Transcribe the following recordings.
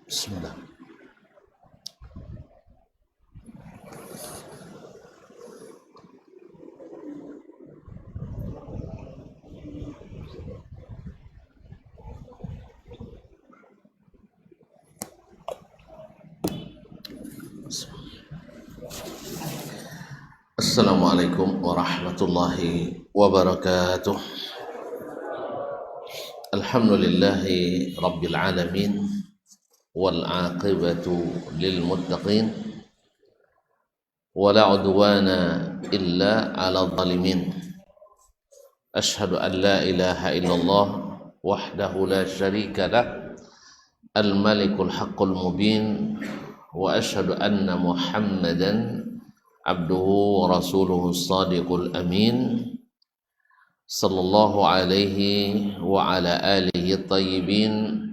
Bismillah. Assalamualaikum warahmatullahi wabarakatuh. Alhamdulillahi rabbil alamin wal aqibatu lil muttaqin wala udwana illa 'alal zalimin. Asyhadu an la ilaha illallah wahdahu la syarika lah al malikul haqqul mubin wa asyhadu anna Muhammadan abduhu wa rasuluhu sadiqul amin sallallahu alaihi wa ala alihi tayyibin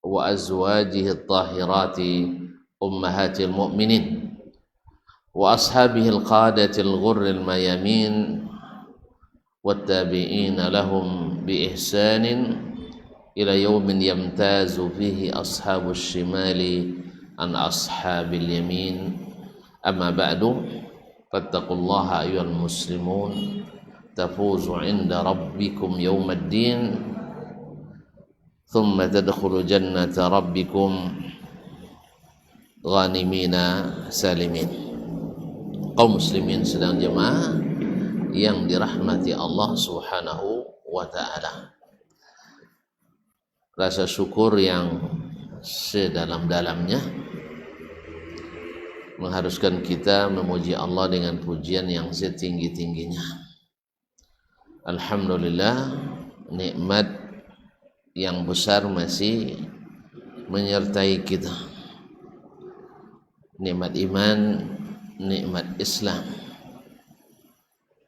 wa azwajihi tahirati ummahatil mu'minin wa ashabihi al-qadatil ghurril mayamin wattabi'ina lahum bi ihsanin ila yawmin yamtazu fihi ashabus shimali an ashabil yamin. Amma ba'du, fattaqullaha ayyuhal muslimun tafuzu 'inda rabbikum yawmaddin thumma tadkhulu jannata rabbikum ghanimina salimin. Kaum muslimin sedang jemaah yang dirahmati Allah Subhanahu wa taala. Rasa syukur yang sedalam-dalamnya mengharuskan kita memuji Allah dengan pujian yang setinggi-tingginya. Alhamdulillah, nikmat yang besar masih menyertai kita. Nikmat iman, nikmat Islam.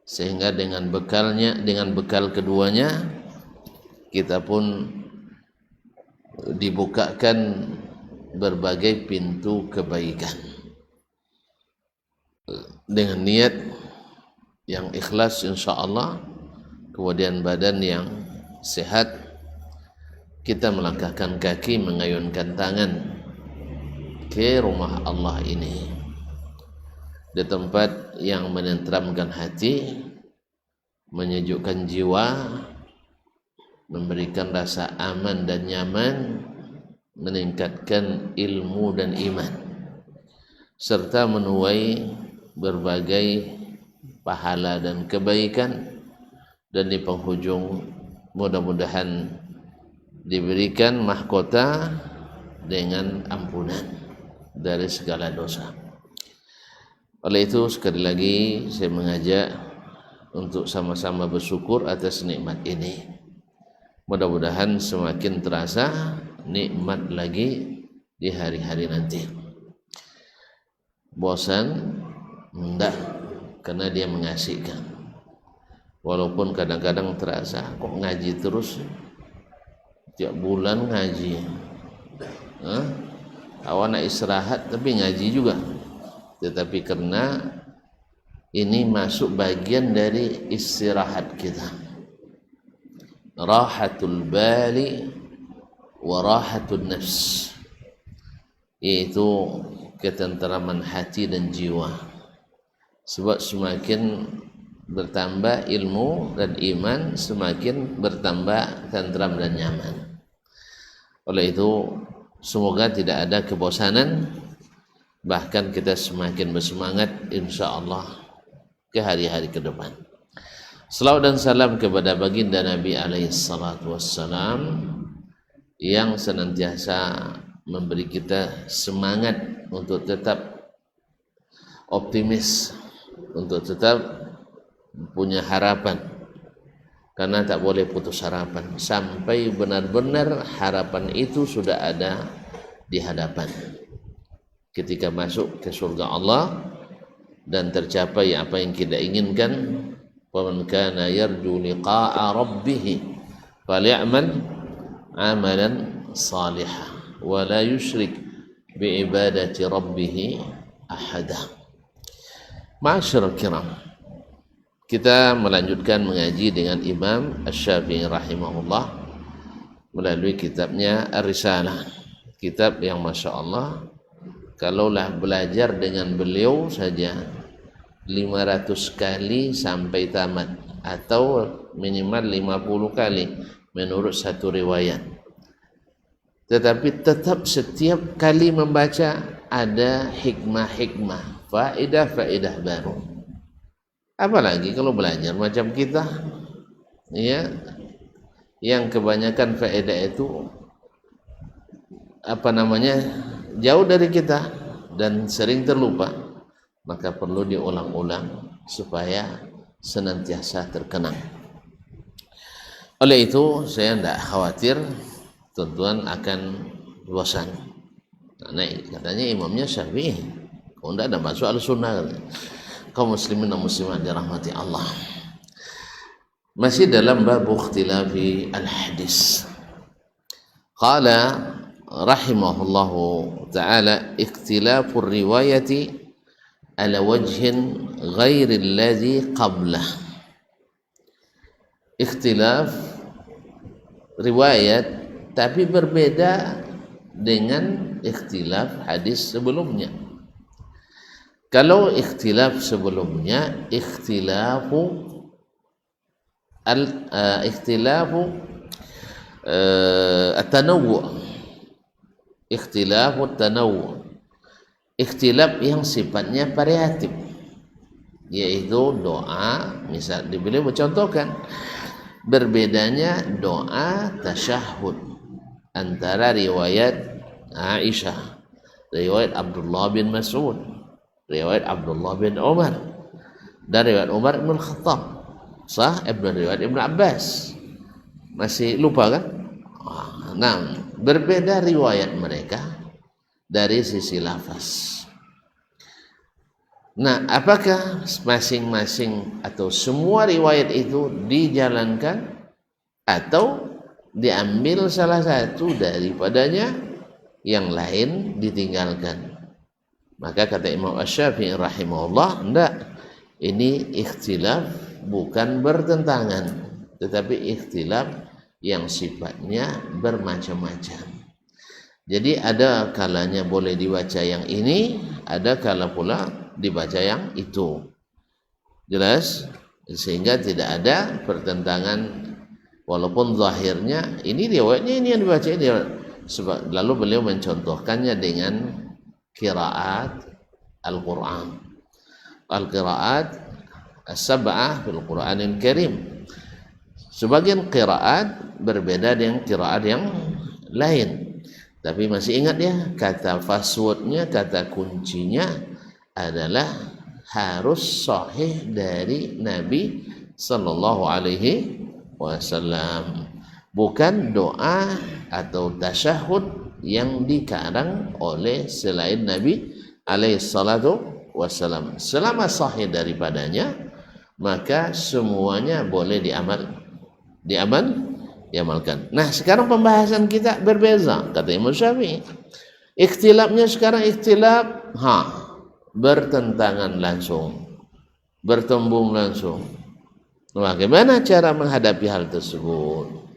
Sehingga dengan bekal keduanya kita pun dibukakan berbagai pintu kebaikan. Dengan niat yang ikhlas insyaallah, kemudian badan yang sehat, kita melangkahkan kaki, mengayunkan tangan ke rumah Allah ini, di tempat yang menenteramkan hati, menyejukkan jiwa, memberikan rasa aman dan nyaman, meningkatkan ilmu dan iman, serta menuai berbagai pahala dan kebaikan, dan di penghujung mudah-mudahan diberikan mahkota dengan ampunan dari segala dosa. Oleh itu sekali lagi saya mengajak untuk sama-sama bersyukur atas nikmat ini. Mudah-mudahan semakin terasa nikmat lagi di hari-hari nanti. Bosan? Enggak, karena dia mengasihkan. Walaupun kadang-kadang terasa kok ngaji terus, tiap bulan ngaji. Awak nak istirahat tapi ngaji juga. Tetapi karena ini masuk bagian dari istirahat kita. Rahatul bali wa rahatul nafs, yaitu ketenteraman hati dan jiwa. Sebab semakin bertambah ilmu dan iman, semakin bertambah tenteram dan nyaman. Oleh itu semoga tidak ada kebosanan, bahkan kita semakin bersemangat insyaallah ke hari-hari ke depan. Selawat dan salam kepada baginda Nabi alaihi salatu wassalam yang senantiasa memberi kita semangat untuk tetap optimis, untuk tetap punya harapan, karena tak boleh putus harapan sampai benar-benar harapan itu sudah ada di hadapan. Ketika masuk ke surga Allah dan tercapai apa yang kita inginkan, faman kana yarju liqa'a rabbih falyamal amalan salihan wa la yusyrik bi ibadati rabbih ahada. Ma'asyiral kiram, kita melanjutkan mengaji dengan Imam Asy-Syafi'i rahimahullah melalui kitabnya Ar-Risalah, kitab yang Masya Allah, kalaulah belajar dengan beliau saja 500 kali sampai tamat, atau minimal 50 kali menurut satu riwayat. Tetapi tetap setiap kali membaca ada hikmah-hikmah, faedah-faedah baru. Apalagi kalau belajar macam kita, ya, yang kebanyakan faedah itu jauh dari kita dan sering terlupa, maka perlu diulang-ulang supaya senantiasa terkenang. Oleh itu saya tidak khawatir tuan-tuan akan bosan. Nah, katanya imamnya Syafi'i, kalau tidak ada masuk al-sunnah. Kaum muslimin dan muslimat dirahmati Allah. Masih dalam bab ikhtilafi al-hadis. Qala rahimahullahu ta'ala ikhtilafur riwayati ala wajhin ghairi alladhi qablah. Ikhtilaf riwayat tapi berbeda dengan ikhtilaf hadis sebelumnya. Kalau ikhtilaf sebelumnya ikhtilafu at-tanawwu', ikhtilafu at-tanawwu', ikhtilaf yang sifatnya variatif, yaitu doa. Misal beliau mencontohkan berbedanya doa tasyahud antara riwayat Aisyah, riwayat Abdullah bin Mas'ud, riwayat Abdullah bin Umar, dan riwayat Umar bin Khattab, riwayat Ibn Abbas. Masih lupa kan? Nah, berbeda riwayat mereka dari sisi lafaz. Nah, apakah masing-masing atau semua riwayat itu dijalankan atau diambil salah satu daripadanya, yang lain ditinggalkan? Maka kata Imam Asy-Syafi'i rahimahullah, enggak, ini ikhtilaf bukan bertentangan, tetapi ikhtilaf yang sifatnya bermacam-macam. Jadi ada kalanya boleh dibaca yang ini, ada kala pula dibaca yang itu. Jelas? Sehingga tidak ada pertentangan, walaupun zahirnya ini riwayatnya ini yang dibaca ini. Sebab lalu beliau mencontohkannya dengan qiraat Al-Quran, Al-Qiraat As-Sab'ah fil Quranil Karim. Sebagian qiraat berbeda dengan qiraat yang lain, tapi masih ingat ya, kata passwordnya, kata kuncinya adalah harus sahih dari Nabi sallallahu alaihi wasallam, bukan doa atau tasyahud yang dikarang oleh selain Nabi alaihi salatu wasallam. Selama sahih daripadanya, maka semuanya boleh diamalkan. Nah, sekarang pembahasan kita berbeza, kata Imam Syafi'i. Ikhtilafnya sekarang ikhtilaf bertentangan langsung, bertembung langsung. Bagaimana cara menghadapi hal tersebut?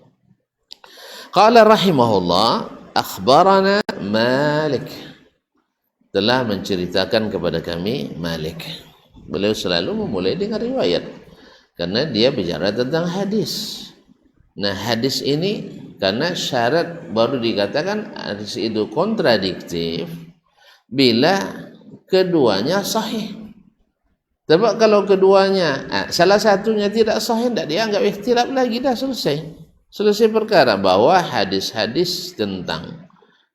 Qala rahimahullah, akhbarana Malik, telah menceritakan kepada kami Malik. Beliau selalu memulai dengan riwayat karena dia bicara tentang hadis. Nah, hadis ini karena syarat baru dikatakan hadis itu kontradiktif bila keduanya sahih. Sebab kalau keduanya salah satunya tidak sahih, tidak dianggap ikhtilaf lagi, dah selesai perkara. Bahwa hadis-hadis tentang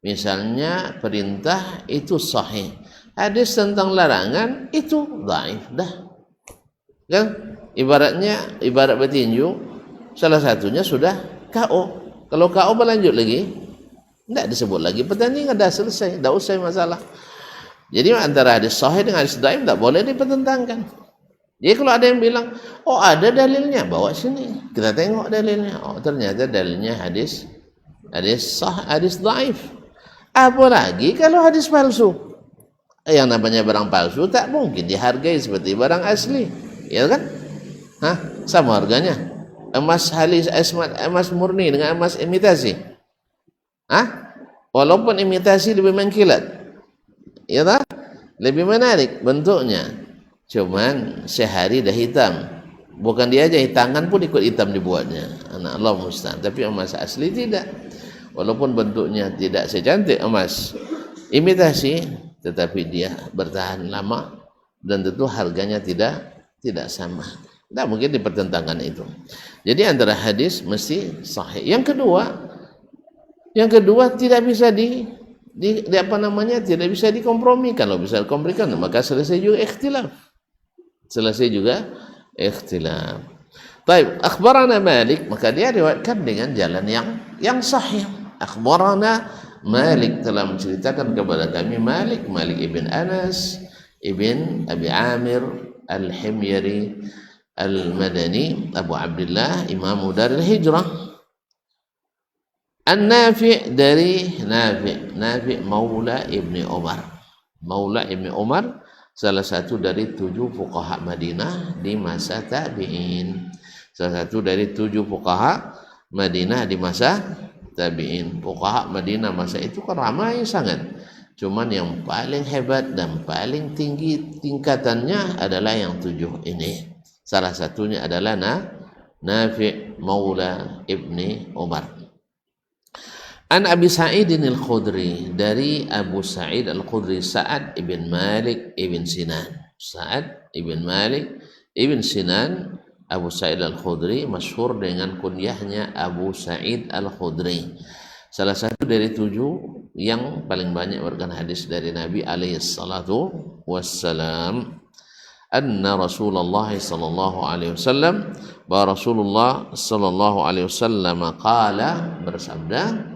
misalnya perintah itu sahih, hadis tentang larangan itu dhaif dah. Kan ibarat petinju, salah satunya sudah KO. Kalau KO berlanjut lagi, tidak disebut lagi pertandingan, dah selesai, dah usai masalah. Jadi antara hadis sahih dengan hadis dhaif tidak boleh dipertentangkan. Jadi kalau ada yang bilang, oh ada dalilnya, bawa sini, kita tengok dalilnya. Oh ternyata dalilnya hadis dhaif. Apalagi kalau hadis palsu. Yang namanya barang palsu tak mungkin dihargai seperti barang asli, ya kan? Sama harganya. Emas halis, emas murni dengan emas imitasi. Walaupun imitasi lebih mengkilat, ya tak? Lebih menarik bentuknya. Cuman sehari dah hitam. Bukan dia aja, tangan pun ikut hitam dibuatnya. Anak Allah musta'an. Tapi emas asli tidak. Walaupun bentuknya tidak secantik emas imitasi, tetapi dia bertahan lama dan tentu harganya tidak sama. Tidak mungkin dipertentangkan itu. Jadi antara hadis mesti sahih. Yang kedua tidak bisa tidak bisa dikompromi. Kalau bisa dikompromikan maka selesai juga ikhtilaf. Baik, akhbarana Malik, maka dia riwayatkan dengan jalan yang sahih. Akhbarana Malik, telah menceritakan kepada kami Malik ibn Anas ibn Abi Amir Al-Himyari Al-Madani Abu Abdullah Imam Darul Hijrah. An-Nafi' dari Nafi' Maula Ibni Umar, salah satu dari 7 fuqaha Madinah di masa tabi'in. Fuqaha Madinah masa itu kan ramai sangat. Cuman yang paling hebat dan paling tinggi tingkatannya adalah yang 7 ini. Salah satunya adalah Nafi' Maula Ibni Umar. An Abi Sa'id Al-Khudri, dari Abu Sa'id Al-Khudri, Sa'ad ibn Malik ibn Sinan. Abu Sa'id Al-Khudri masyhur dengan kunyahnya Abu Sa'id Al-Khudri. Salah satu dari 7 yang paling banyak merupakan hadis dari Nabi alaihi salatu wassalam. Anna Rasulullah sallallahu alaihi wasallam, bahwa Rasulullah sallallahu alaihi wasallam qala, bersabda,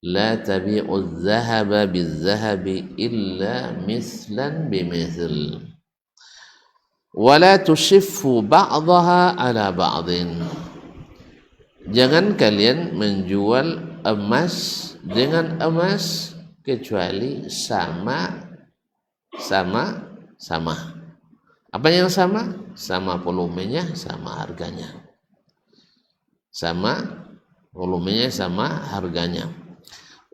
la tabi'u adh-dhahaba bil-dhahabi illa mithlan bimithl wa la tushiffu ba'daha ala ba'din. Jangan kalian menjual emas dengan emas kecuali sama. Apa yang sama? Sama volumenya, sama harganya.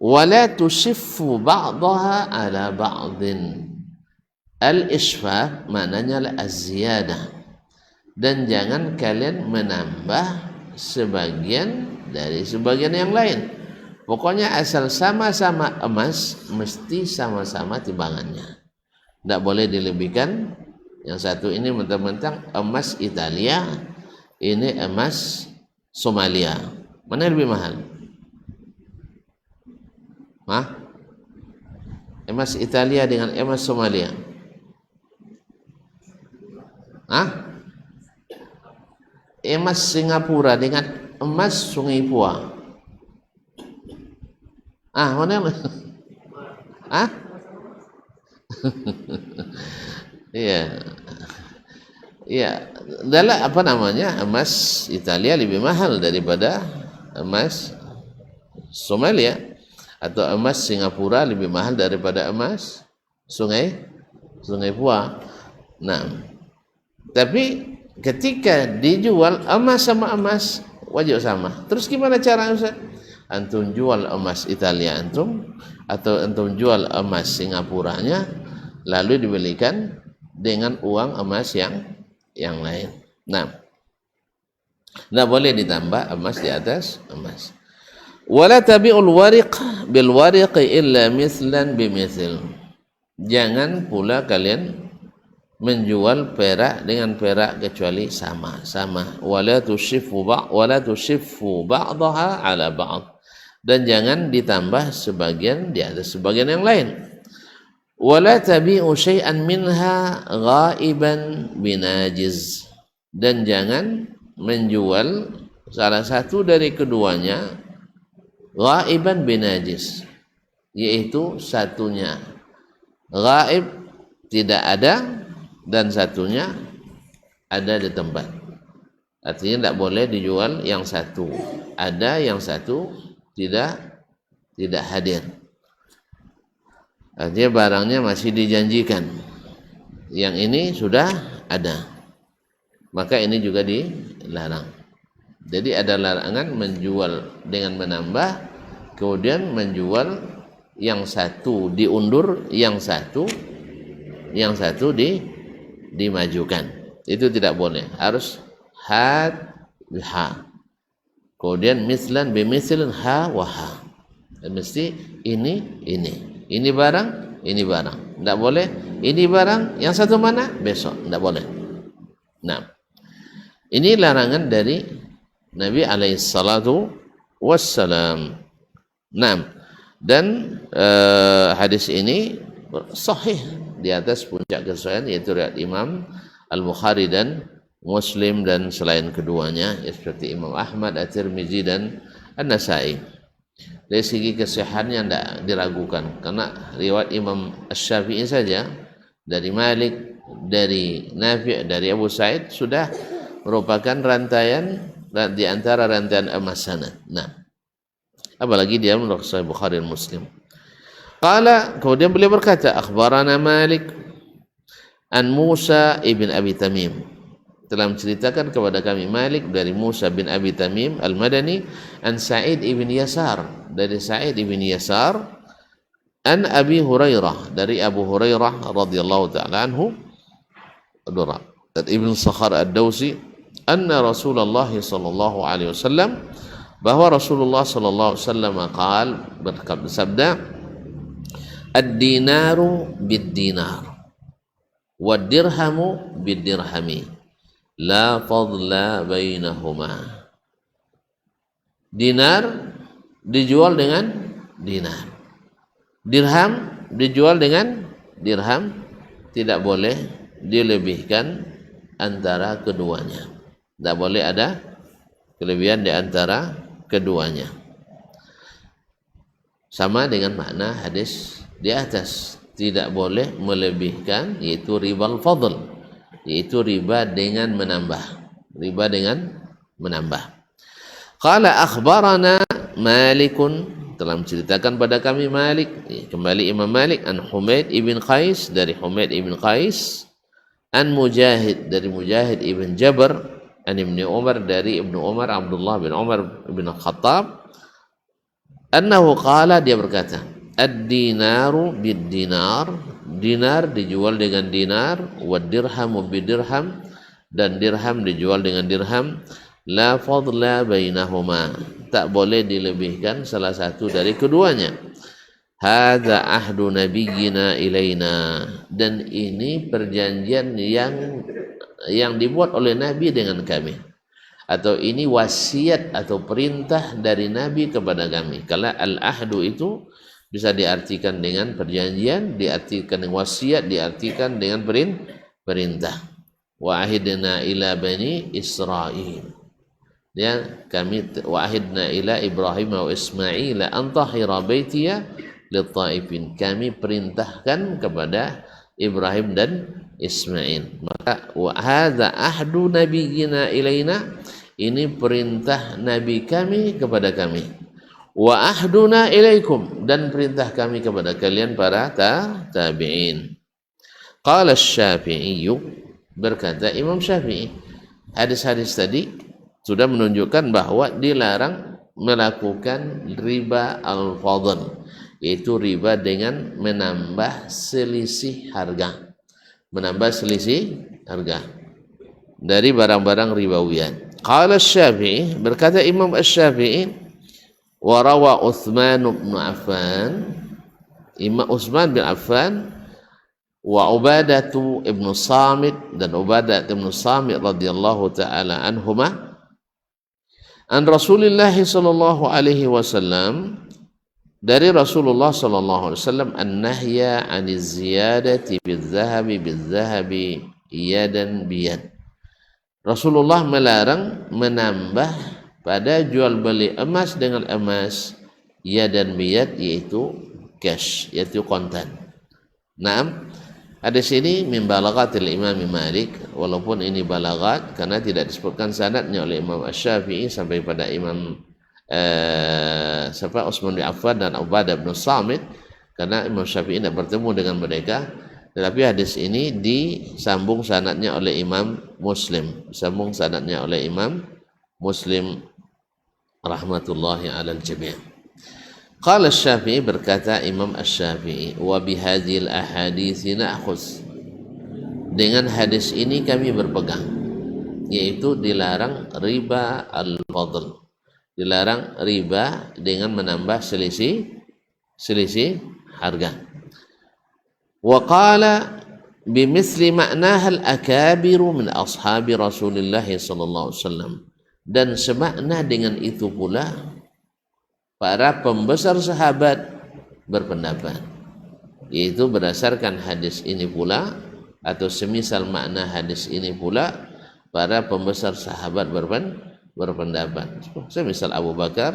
Wala tushiffu ba'daha ala ba'din. Al-isfaf maknanya az-ziyadah. Dan jangan kalian menambah sebagian dari sebagian yang lain. Pokoknya asal sama-sama emas, mesti sama-sama timbangannya. Tidak boleh dilebihkan. Yang satu ini mentang-mentang emas Italia, ini emas Somalia. Mana yang lebih mahal? Emas Italia dengan emas Somalia. Emas Singapura dengan emas Sungai Pua. Mana yang Iya. Dalam emas Italia lebih mahal daripada emas Somalia, atau emas Singapura lebih mahal daripada emas Sungai Pua. Nah, tapi ketika dijual emas sama emas wajib sama. Terus gimana cara Ustaz? Antum jual emas Italia antum, atau antum jual emas Singapuranya, lalu dibelikan dengan uang emas yang lain. Nah, tidak boleh ditambah emas di atas emas. Wala tabi'ul wariq bil wariq illa mithlan bimithl. Jangan pula kalian menjual perak dengan perak kecuali sama. Wala tushiffu ba'daha ala ba'd. Dan jangan ditambah sebagian di atas sebagian yang lain. Wala tabi'u syai'an minha ghaiban binajiz. Dan jangan menjual salah satu dari keduanya ghaiban binajis, yaitu satunya ghaib tidak ada dan satunya ada di tempat. Artinya tidak boleh dijual yang satu ada, yang satu tidak hadir. Artinya barangnya masih dijanjikan, yang ini sudah ada, maka ini juga dilarang. Jadi ada larangan menjual dengan menambah, kemudian menjual yang satu diundur, yang satu dimajukan. Itu tidak boleh. Harus had biha. Kemudian mislan bimislin ha wa ha. Mesti ini barang, ini barang. Tidak boleh ini barang, yang satu mana? Besok. Tidak boleh. Nah, ini larangan dari Nabi alaihi salatu wassalam. Nah, dan hadis ini sahih di atas puncak kesahihan, yaitu riwayat Imam Al-Bukhari dan Muslim dan selain keduanya seperti Imam Ahmad, At-Tirmizi dan An-Nasai. Dari segi kesihatannya tidak diragukan, karena riwayat Imam Asy-Syafi'i saja dari Malik, dari Nafi', dari Abu Sa'id sudah merupakan rantaian di antara rantaian emas sanad. Nah, apalagi dia menurut Sahih Bukhari dan Muslim. Qala, kemudian beliau berkata, akhbarana Malik an Musa ibn Abi Tamim, telah menceritakan kepada kami Malik dari Musa bin Abi Tamim Al-Madani, an Sa'id ibn Yasar, dari Sa'id ibn Yasar, an Abi Hurairah, dari Abu Hurairah radhiyallahu ta'ala anhu, dan Ibn Sakhar Ad-Dawsi, anna Rasulullah sallallahu alaihi wasallam, bahwa Rasulullah sallallahu alaihi wasallam qaal, bersabda, ad-dinaru bid-dinar wad-dirhamu bid-dirhami la fadla bainahuma. Dinar dijual dengan dinar, dirham dijual dengan dirham, tidak boleh dilebihkan antara keduanya. Tidak boleh ada kelebihan di antara keduanya. Sama dengan makna hadis di atas, tidak boleh melebihkan, yaitu ribal fadl, yaitu riba dengan menambah, riba dengan menambah. Qala akhbarana Malikun, telah menceritakan pada kami Malik, kembali Imam Malik, an Humaid ibn Qais, dari Humaid ibn Qais, an Mujahid, dari Mujahid ibn Jabr, an Ibnu Umar, dari Ibnu Umar Abdullah bin Umar bin Khattab, annahu qala, dia berkata, ad-dinaru bid-dinar, dinar dijual dengan dinar, wad dirhamu bid-dirham, dan dirham dijual dengan dirham, la fadla bainahuma, tak boleh dilebihkan salah satu dari keduanya. Hadza ahdu nabiyyina ilaina, dan ini perjanjian yang dibuat oleh Nabi dengan kami, atau ini wasiat atau perintah dari Nabi kepada kami. Kalau al-ahdu itu bisa diartikan dengan perjanjian, diartikan dengan wasiat, diartikan dengan perintah. Wa ahidna ila bani Israil, ya, kami wahidna ila Ibrahim wa Ismail an tahira baitiya lit-taifin, kami perintahkan kepada Ibrahim dan Ismail. Maka wa hadza ahdu nabiyyina ilaina, ini perintah nabi kami kepada kami. Wa ahduna ilaikum, dan perintah kami kepada kalian para tabi'in. Qala Asy-Syafi'i, berkata Imam Syafi'i, hadis-hadis tadi sudah menunjukkan bahwa dilarang melakukan riba al-fadl, yaitu riba dengan menambah selisih harga, menambah selisih harga dari barang-barang ribawiyan. Qala Asy-Syafi'i, berkata Imam Asy-Syafi'i, wa rawa Utsman bin Affan, Imam Utsman bin Affan, wa Ubadatu ibn Samit, dan Ubadah ibn Samit radhiyallahu taala anhuma, an Rasulullah sallallahu alaihi wasallam, dari Rasulullah sallallahu alaihi wasallam, an-nahya 'aniz ziyadati bil-zahabi yadan biyad. Rasulullah melarang menambah pada jual beli emas dengan emas, yadan biyad, yaitu cash, yaitu kontan. Naam, hadis ini min balaghatil Imam Malik, walaupun ini balagat karena tidak disebutkan sanadnya oleh Imam Asy-Syafi'i sampai pada Imam Utsman bin Affan dan Ubadah bin Samit, karena Imam Syafi'i tidak bertemu dengan mereka. Tetapi hadis ini disambung sanadnya oleh Imam Muslim, disambung sanadnya oleh Imam Muslim rahmatullahi alal jami'. Qala Asy-Syafi'i, berkata Imam Asy-Syafi'i, wa bihadzil ahaditsi na'khuz, dengan hadis ini kami berpegang, yaitu dilarang riba al-fadl, dilarang riba dengan menambah selisih harga. Wa qala bimithli ma'naha al-akabiru min ashabi Rasulillah sallallahu alaihi wasallam, dan semakna dengan itu pula para pembesar sahabat berpendapat, yaitu berdasarkan hadis ini pula atau semisal makna hadis ini pula para pembesar sahabat berpendapat, semisal Abu Bakar,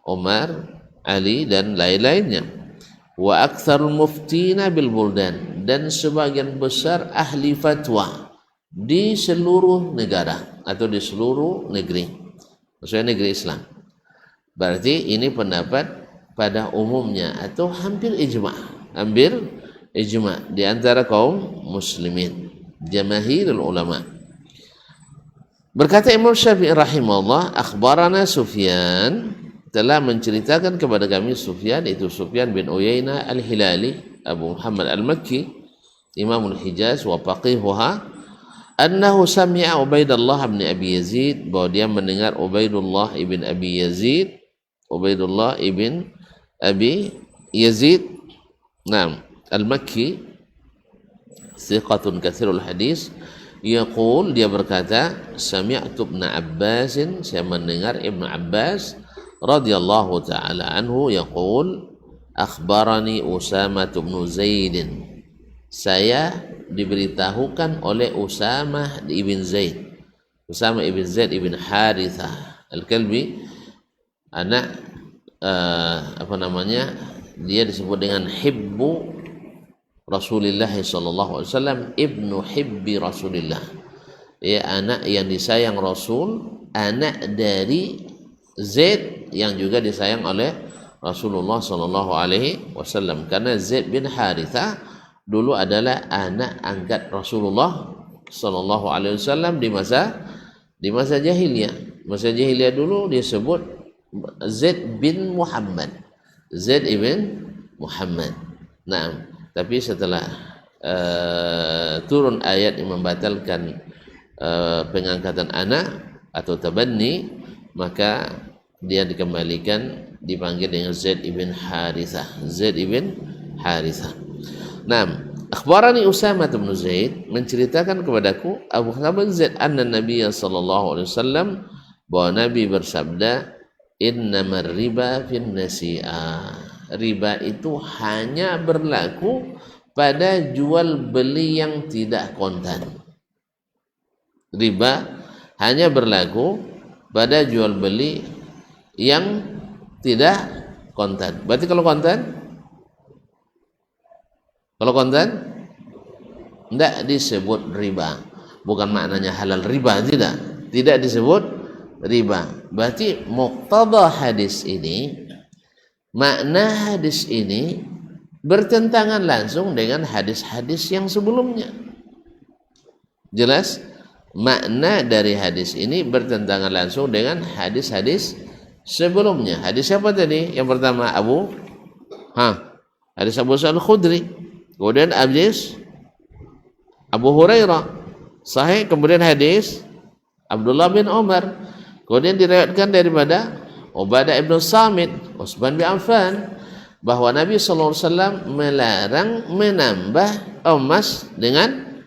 Umar, Ali dan lain-lainnya. Wa aktsarul muftina bil buldan, dan sebagian besar ahli fatwa di seluruh negara atau di seluruh negeri, maksudnya negeri Islam. Berarti ini pendapat pada umumnya atau hampir ijma' di antara kaum muslimin, jamaahirul ulama. Berkata Imam Syafi'i rahimahullah, akhbarana Sufyan, telah menceritakan kepada kami Sufyan, itu Sufyan bin Uyainah al-Hilali Abu Muhammad al-Makki, Imamul Hijaz wa faqihuha, annahu sami'a Ubaidullah bin Abi Yazid, bahwa dia mendengar Ubaidullah ibn Abi Yazid, Ubaidullah ibn Abi Yazid al-Makki, thiqatun katsirul hadis, yaqul, dia berkata, sami'tu Ibnu Abbas, saya mendengar Ibnu Abbas radhiyallahu taala anhu, yaqul, akhbarani Usamah bin Zaid, saya diberitahukan oleh Usamah ibn Zaid, Usamah ibn Zaid ibn Harithah al-Kalbi, anak dia disebut dengan hibbu Rasulullah sallallahu alaihi wasallam, ibnu hibbi Rasulillah, ya, anak yang disayang Rasul, anak dari Zaid yang juga disayang oleh Rasulullah sallallahu alaihi wasallam, karena Zaid bin Harithah dulu adalah anak angkat Rasulullah sallallahu alaihi wasallam di masa jahiliyah. Masa jahiliyah dulu disebut Zaid bin Muhammad, Zaid ibn Muhammad. Nah, tapi setelah turun ayat yang membatalkan pengangkatan anak atau tabanni, maka dia dikembalikan, dipanggil dengan Zaid ibn Harithah, Zaid ibn Harithah. Nah, akhbarani Usamah bin Zaid, menceritakan kepadaku Abu Bakar bin Zaid, anna Nabi sallallahu alaihi wasallam, bahwa Nabi bersabda, innamar riba fin nasi'ah, riba itu hanya berlaku pada jual beli yang tidak kontan. Riba hanya berlaku pada jual beli yang tidak kontan. Berarti kalau kontan tidak disebut riba. Bukan maknanya halal riba, tidak disebut riba. Berarti muqtada hadis ini, makna hadis ini bertentangan langsung dengan hadis-hadis yang sebelumnya. Jelas? Makna dari hadis ini bertentangan langsung dengan hadis-hadis sebelumnya. Hadis siapa tadi? Yang pertama hadis Abu Sa'id al-Khudri, kemudian hadis Abu Hurairah sahih, kemudian hadis Abdullah bin Umar, kemudian diriwayatkan daripada Ubadah ibn Samit, Utsman bin Affan, bahwa Nabi sallallahu alaihi wasallam melarang menambah emas dengan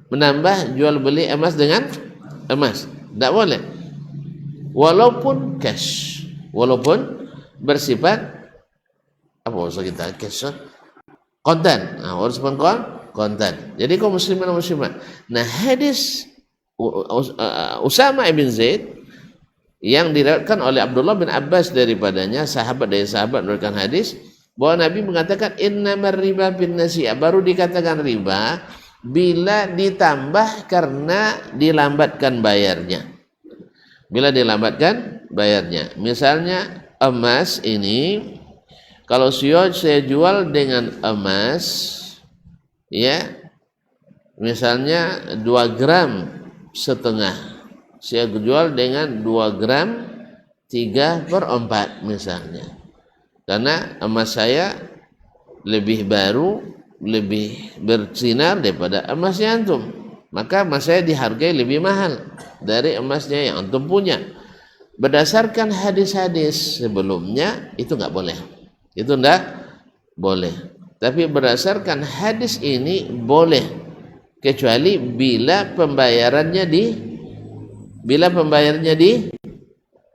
menambah jual beli emas dengan emas. Tidak boleh. Walaupun cash, walaupun bersifat apa maksud kita cash? Kontan. Nah, harus kontan. Jadi kaum muslimin dan muslimat. Nah, hadis Usamah bin Zaid yang diriwayatkan oleh Abdullah bin Abbas daripadanya, sahabat dari sahabat, meriwayatkan hadis bahwa Nabi mengatakan innamar riba bin nasi'ah, baru dikatakan riba bila ditambah karena dilambatkan bayarnya. Bila dilambatkan bayarnya. Misalnya emas ini, kalau saya jual dengan emas, ya, misalnya 2,5 gram, saya jual dengan 2 gram 3/4 misalnya. karena emas saya lebih baru, lebih bersinar daripada emasnya antum, maka emas saya dihargai lebih mahal dari emasnya yang antum punya. Berdasarkan hadis-hadis sebelumnya itu nggak boleh, itu nggak boleh. Tapi berdasarkan hadis ini boleh, kecuali bila pembayarannya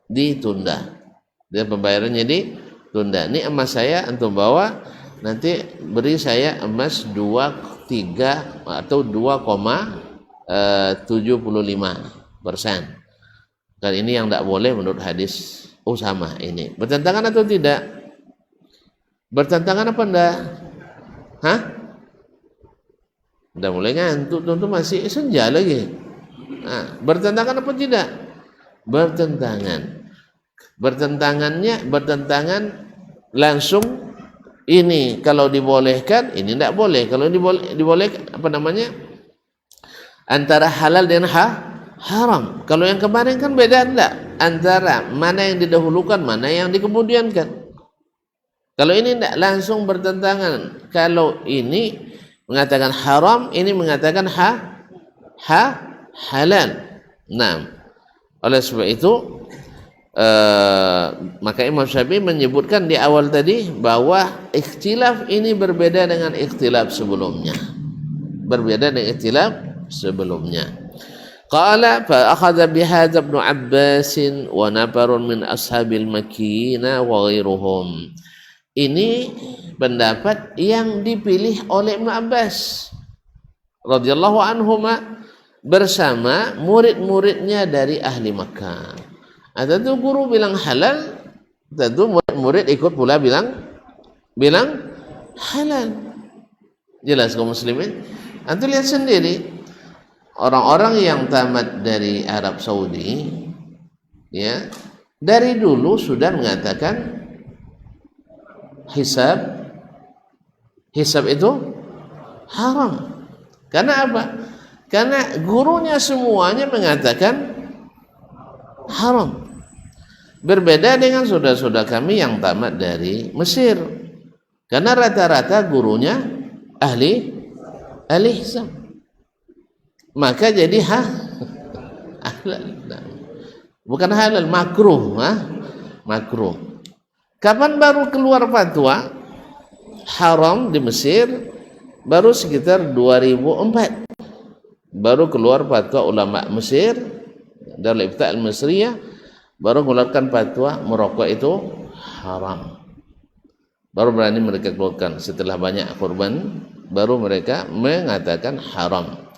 ditunda. Dia pembayarannya ditunda. Ini emas saya antum bawa, nanti beri saya emas 2,3 atau 2,75%. Dan ini yang tidak boleh menurut hadis Usamah ini. Bertentangan atau tidak? Bertentangan apa enggak? Hah? Udah mulai ngantuk, tentu masih senja lagi. Nah, bertentangan apa tidak? Bertentangan. Bertentangan langsung. Ini kalau dibolehkan, ini tidak boleh. Kalau dibolehkan apa namanya? Antara halal dan haram. Kalau yang kemarin kan beda enggak? Antara mana yang didahulukan, mana yang dikemudiankan. Kalau ini enggak, langsung bertentangan. Kalau ini mengatakan haram, ini mengatakan halal. Nah, oleh sebab itu maka Imam Syafi'i menyebutkan di awal tadi bahwa ikhtilaf ini berbeda dengan ikhtilaf sebelumnya. Berbeda dengan ikhtilaf sebelumnya. Qala fa akhadha bihadza Ibnu Abbas wa nafarun min ashabil Makkiyina wa ghairuhum. Ini pendapat yang dipilih oleh Ibnu Abbas radhiyallahu anhuma bersama murid-muridnya dari ahli Makkah. Tentu guru bilang halal, tentu murid-murid ikut pula bilang halal. Jelas kaum muslimin? Antum lihat sendiri. Orang-orang yang tamat dari Arab Saudi, ya, dari dulu sudah mengatakan hisab itu haram. Karena apa? Karena gurunya semuanya mengatakan haram. Berbeda dengan saudara-saudara kami yang tamat dari Mesir. Karena rata-rata gurunya ahli hisab. Maka jadi halal. Bukan halal, makruh, makruh. Kapan baru keluar fatwa haram di Mesir? Baru sekitar 2004. Baru keluar fatwa ulama Mesir dari Ifta' al-Misriyah, baru mengeluarkan fatwa merokok itu haram. Baru berani mereka keluarkan setelah banyak korban, baru mereka mengatakan haram.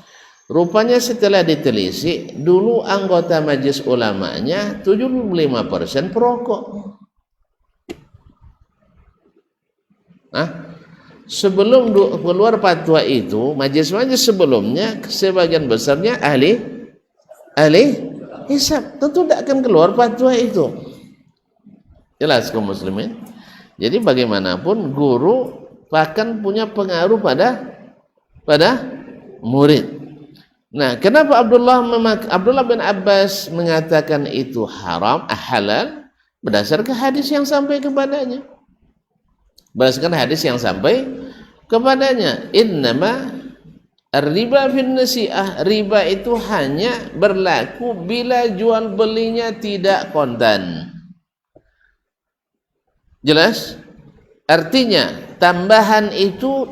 Rupanya setelah ditelisik, dulu anggota majelis ulamanya 75% perokok. Sebelum keluar fatwa itu, majelis-majelis sebelumnya sebagian besarnya ahli hisab, tentu tidak akan keluar fatwa itu. Jelas kaum muslimin? Jadi bagaimanapun guru akan punya pengaruh pada murid. Nah, kenapa Abdullah bin Abbas mengatakan itu haram, halal? Berdasarkan hadis yang sampai kepadanya. Berdasarkan hadis yang sampai kepadanya. Innama ar-riba fin nasi'ah. Riba itu hanya berlaku bila jual belinya tidak kontan. Jelas? Artinya tambahan itu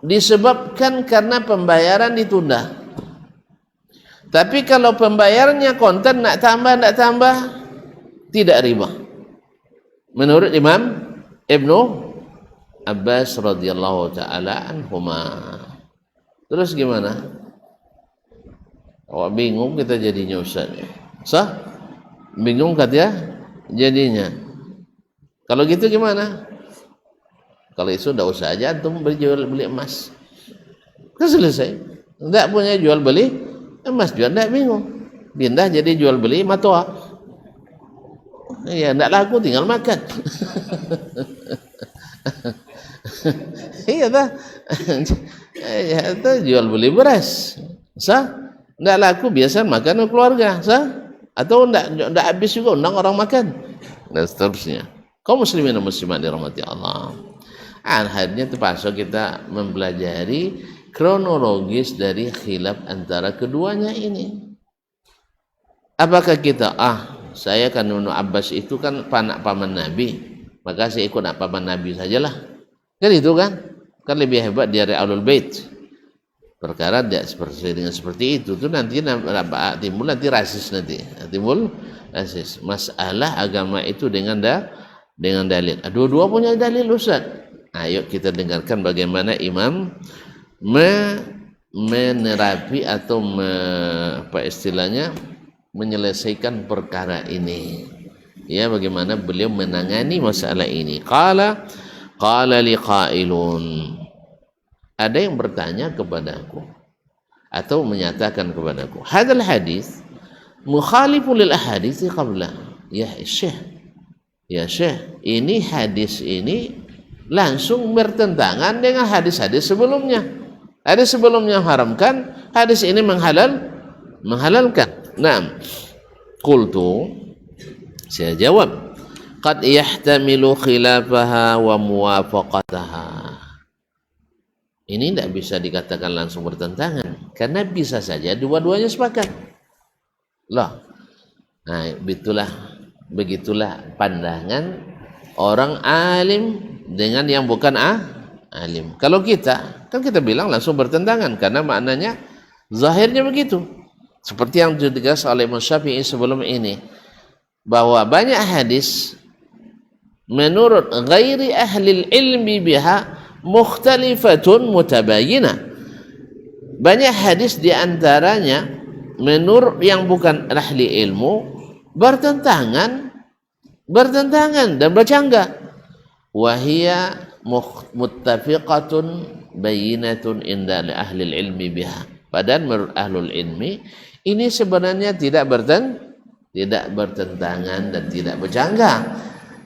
disebabkan karena pembayaran ditunda. Tapi kalau pembayarannya kontan, nak tambah, tidak riba. Menurut Imam Ibnu Abbas radhiyallahu taala anhuma. Terus gimana? Awak bingung kita jadinya Ustaz. Sah? Bingung katanya jadinya. Kalau gitu gimana? Kalau itu enggak usah aja antum beli emas. Kan selesai. Enggak punya jual beli emas juga enggak bingung. Pindah jadi jual beli matoa. Ya enggak laku tinggal makan. Iya dah. Ya itu jual beli beras. Sah? Enggak laku biasa makan keluarga, sah? Atau enggak habis juga undang orang makan. Dan seterusnya. Kaum muslimin dan muslimat dirahmati Allah. Akhirnya terpaksa kita mempelajari kronologis dari khilaf antara keduanya ini. Apakah kita saya kan Ibnu Abbas itu kan anak paman Nabi, maka saya ikut anak paman Nabi sajalah. Kan itu kan? Kan lebih hebat dari Ahlul Bait. Perkara tidak seperti itu. Itu nanti timbul nanti rasis nanti. Timbul rasis. Masalah agama itu dengan dalil. Dua-dua punya dalil, Ustaz. Ayo kita dengarkan bagaimana imam menerapi atau menyelesaikan perkara ini. Ya, bagaimana beliau menangani masalah ini. Qala liqailun. Ada yang bertanya kepadaku atau menyatakan kepadaku, hadzal hadis mukhalifun lil ahadits qabla. Ya Syekh, ini hadis ini langsung bertentangan dengan hadis-hadis sebelumnya. Hadis sebelumnya haramkan, hadis ini menghalalkan. Naam. Qultu, saya jawab, qad yahtamilu khilafaha wa muwafaqataha. Ini tidak bisa dikatakan langsung bertentangan, karena bisa saja dua-duanya sepakat. Loh. Nah, begitulah pandangan orang alim dengan yang bukan alim. Kalau kita bilang langsung bertentangan karena maknanya zahirnya begitu. Seperti yang ditegaskan oleh Imam Syafi'i sebelum ini, bahwa banyak hadis menurut ghairi ahli ilmi biha mukhtalifatun mutabayyinah. Banyak hadis diantaranya menurut yang bukan ahli ilmu bertentangan dan bercanggah. Wahia muttafiqatun bayyinatun inda ahli ilmi biha. Padahal menurut ahlul ilmi ini sebenarnya tidak bertentangan dan tidak bercanggah.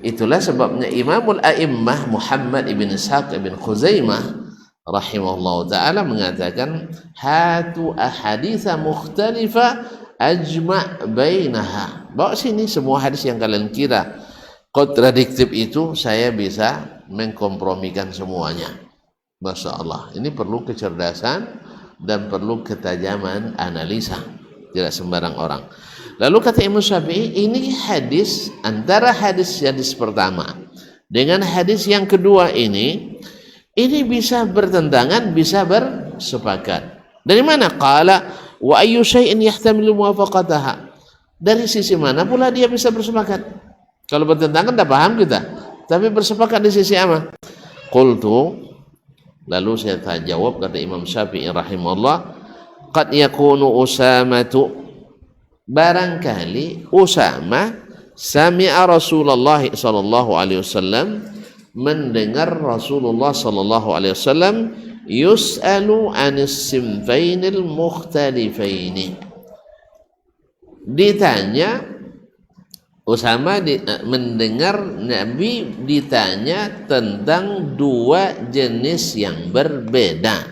Itulah sebabnya Imamul A'immah Muhammad ibn Ishaq ibn Khuzaimah rahimahullah ta'ala mengatakan, hatu ahaditha mukhtalifa ajma' bainaha. Bawa sini semua hadis yang kalian kira kontradiktif itu, saya bisa mengkompromikan semuanya. Masya Allah, ini perlu kecerdasan dan perlu ketajaman analisa, tidak sembarang orang. Lalu kata Imam Syafi'i, ini hadis, antara hadis pertama dengan hadis yang kedua ini bisa bertentangan, bisa bersepakat. Dari mana? Qala wa ayyu syai'in yahtamilu muwafaqataha. Dari sisi mana pula dia bisa bersepakat? Kalau bertentangan tidak paham kita, tapi bersepakat di sisi apa? Qultu, lalu saya jawab, kata Imam Syafi'i rahimahullah, qad yakunu Usamatu, barangkali Usama sami'a Rasulullah sallallahu alaihi wasallam, mendengar Rasulullah sallallahu alaihi wasallam yus'alu 'anis sinfainil mukhtalifaini. Ditanya, Usama mendengar Nabi ditanya tentang dua jenis yang berbeda.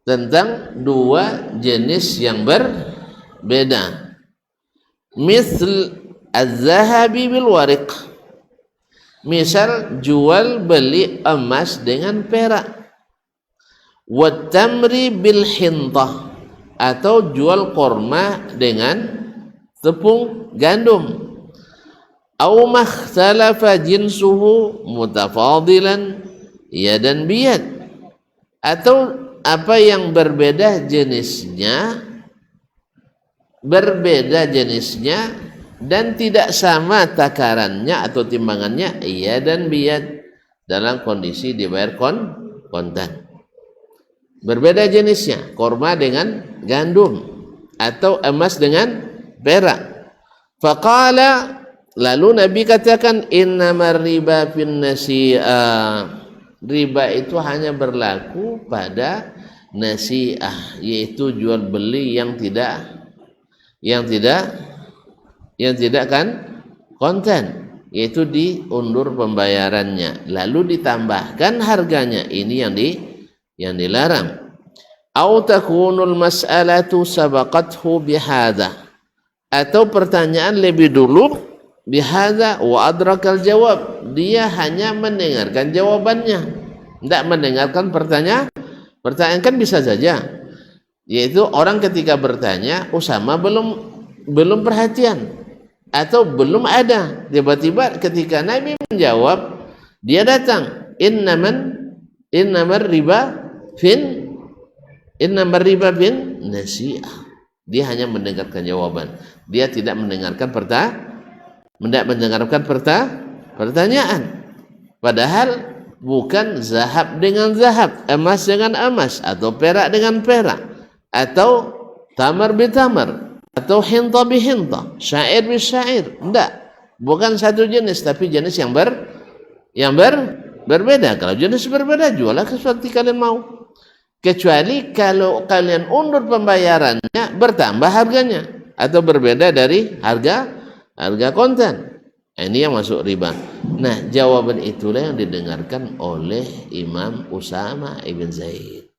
Tentang dua jenis yang berbeda. Misal az-zahabi bil wariq. Misal jual beli emas dengan perak. Wat tamri bil hintah, atau jual korma dengan tepung gandum. Au makhtalafa jinsuhu mutafadilan yadan biyad, atau apa yang berbeda jenisnya dan tidak sama takarannya atau timbangannya yadan biyad, dalam kondisi dibayar kontan. Berbeda jenisnya, korma dengan gandum atau emas dengan perak. Faqala, lalu Nabi katakan, innamar riba fin nasi'ah. Riba itu hanya berlaku pada nasi'ah, yaitu jual beli yang tidak kan konten, yaitu diundur pembayarannya lalu ditambahkan harganya. Ini yang dilarang. Au takunul mas'alatu sabaqathu bihadza, atau pertanyaan lebih dulu bihadza wa adrakal jawab, dia hanya mendengarkan jawabannya, tidak mendengarkan pertanyaan. Pertanyaan kan bisa saja, yaitu orang ketika bertanya Usama belum perhatian atau belum ada, tiba-tiba ketika Nabi menjawab dia datang, innamar riba fin nasi'ah. Dia hanya mendengarkan jawaban, dia tidak mendengarkan pertanyaan. Padahal bukan zahab dengan zahab, emas dengan emas, atau perak dengan perak, atau tamar bitamar, atau hinta bihinta, syair bisyair. Enggak, bukan satu jenis, tapi jenis yang berbeda. Kalau jenis berbeda, juallah seperti kalian mau. Kecuali kalau kalian undur pembayarannya, bertambah harganya atau berbeda dari harga konten. Ini yang masuk riba. Nah, jawaban itulah yang didengarkan oleh Imam Usama ibn Zaid.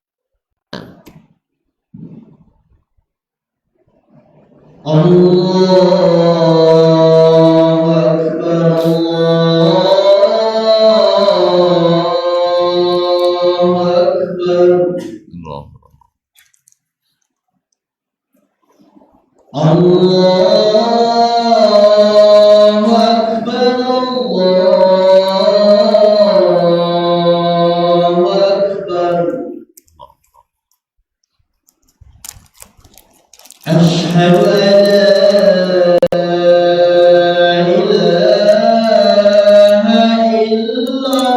Allahu Akbar, Allahu Akbar, Allahu Akbar, Allahu Akbar. Asyhadu an la ilaha illallah.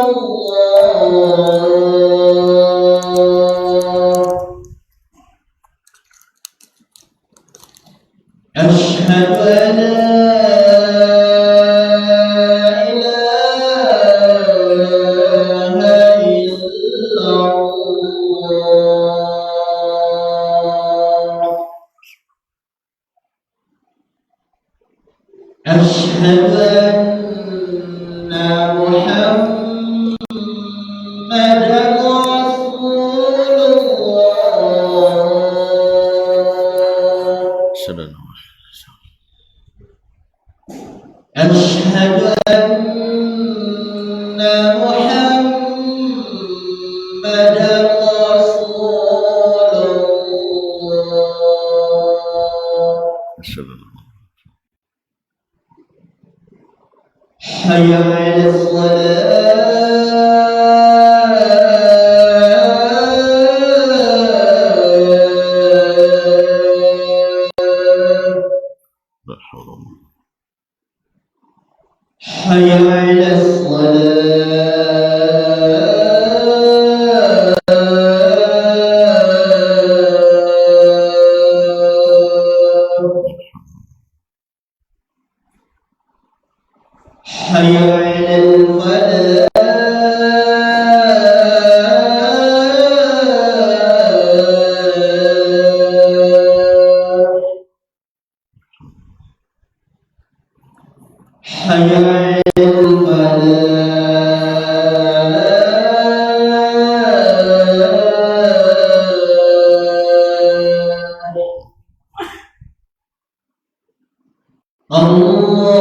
Asyhadu an la ilaha illallah. Asyhadu anna Muhammadan Rasulullah. Asyhadu anna Muhammadan Rasulullah. Hayya 'alas shalah. Hayya 'alas hayya 'alal falah. Hayya 'alal falah. Allahu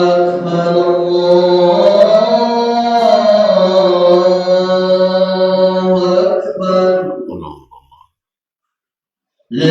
Akbar, Allahu Akbar. La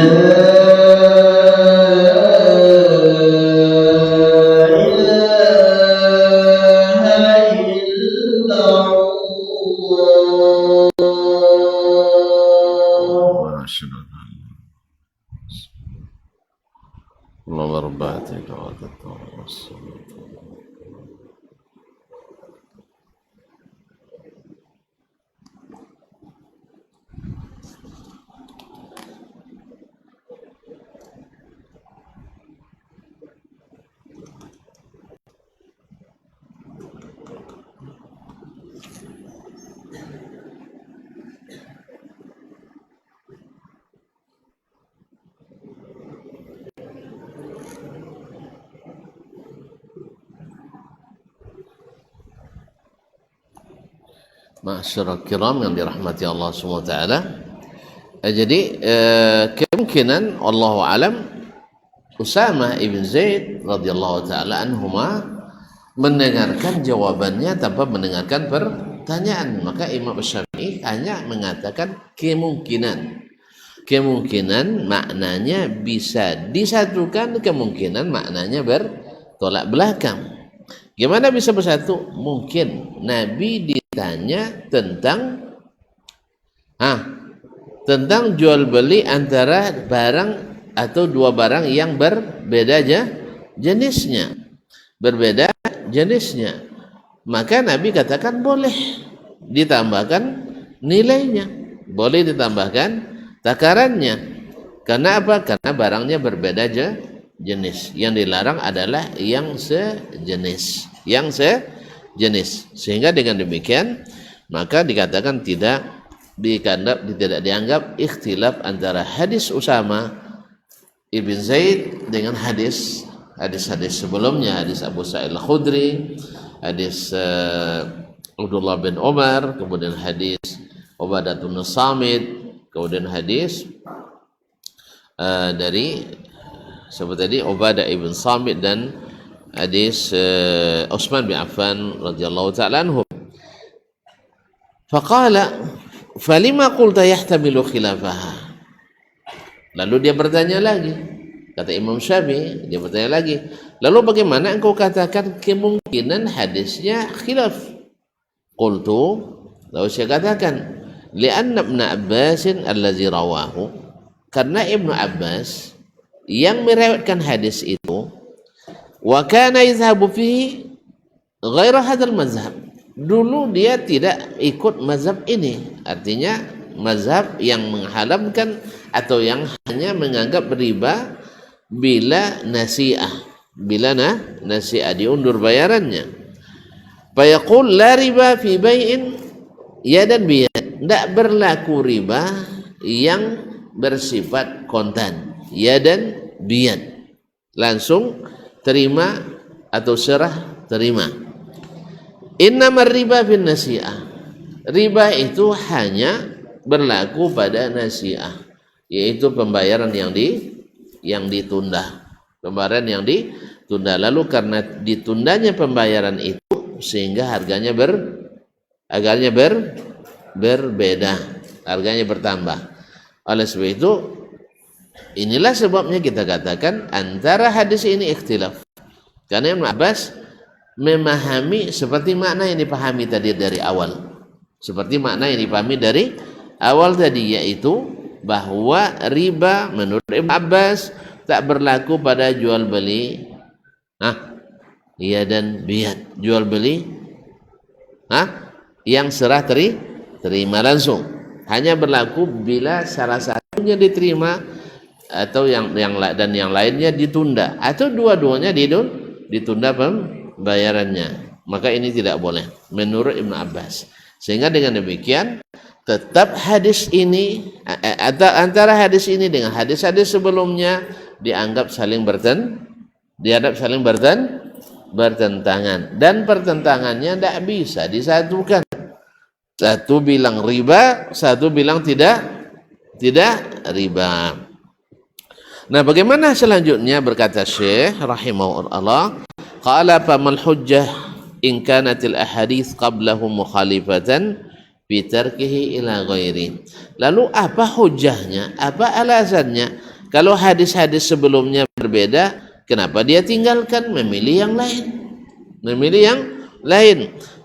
Ma'asyiral kiram yang dirahmati Allah SWT. Jadi kemungkinan Allahu alam Usamah ibn Zaid radhiyallahu taala anhuma mendengarkan jawabannya tanpa mendengarkan pertanyaan. Maka Imam Syafi'i hanya mengatakan kemungkinan. Kemungkinan maknanya bisa disatukan, kemungkinan maknanya bertolak belakang. Gimana bisa bersatu? Mungkin Nabi ditanya tentang jual beli antara barang atau dua barang yang berbeda jenisnya. Berbeda jenisnya. Maka Nabi katakan boleh ditambahkan nilainya, boleh ditambahkan takarannya. Karena apa? Karena barangnya berbeda jenis. Yang dilarang adalah yang sejenis. Sehingga dengan demikian maka dikatakan tidak dianggap ikhtilaf antara hadis Usama ibn Zaid dengan hadis sebelumnya, hadis Abu Sa'id Al-Khudri, hadis Abdullah bin Umar, kemudian hadis Ubadah bin Samit, kemudian hadis dari seperti tadi Ubadah ibn Samit, dan hadis Utsman bin Affan radhiyallahu ta'ala anhu. Faqala falima qulta yahtamilu khilafaha. Lalu dia bertanya lagi, kata Imam Syafi'i, dia bertanya lagi, lalu bagaimana engkau katakan kemungkinan hadisnya khilaf? Qultu, lalu saya katakan, li'anna Ibn Abbasin allazi rawahu, karena Ibnu Abbas yang meriwayatkan hadis itu, wa kana yadhhabu fihi ghaira hadzal mazhab, dulu dia tidak ikut mazhab ini, artinya mazhab yang mengharamkan atau yang hanya menganggap riba bila nasi'ah, diundur bayarannya. Fayaqul la riba fi bai'in yadan biyad, tidak berlaku riba yang bersifat kontan, yadan biyad, langsung terima atau serah terima. Innamar riba fin nasi'ah, riba itu hanya berlaku pada nasi'ah, yaitu pembayaran yang ditunda, pembayaran yang ditunda. Lalu karena ditundanya pembayaran itu sehingga harganya berbeda, harganya bertambah. Oleh sebab itu, inilah sebabnya kita katakan antara hadis ini ikhtilaf, karena Ibnu Abbas memahami seperti makna yang dipahami tadi dari awal, seperti makna yang dipahami dari awal tadi, yaitu bahwa riba menurut Ibnu Abbas tak berlaku pada jual beli dan biyad, jual beli yang serah terima langsung, hanya berlaku bila salah satunya diterima atau yang lainnya ditunda, atau dua-duanya ditunda pembayarannya. Maka ini tidak boleh menurut Ibnu Abbas. Sehingga dengan demikian tetap hadis ini, antara hadis ini dengan hadis-hadis sebelumnya dianggap saling bertentangan, dan pertentangannya tidak bisa disatukan. Satu bilang riba, satu bilang tidak riba. Nah, bagaimana selanjutnya? Berkata Syekh rahimahullah, qala famal hujjah in kanatil ahadits qablahu mukhalifatan bitarkihi ila ghairi. Lalu apa hujahnya, apa alasannya kalau hadis-hadis sebelumnya berbeda, kenapa dia tinggalkan, memilih yang lain?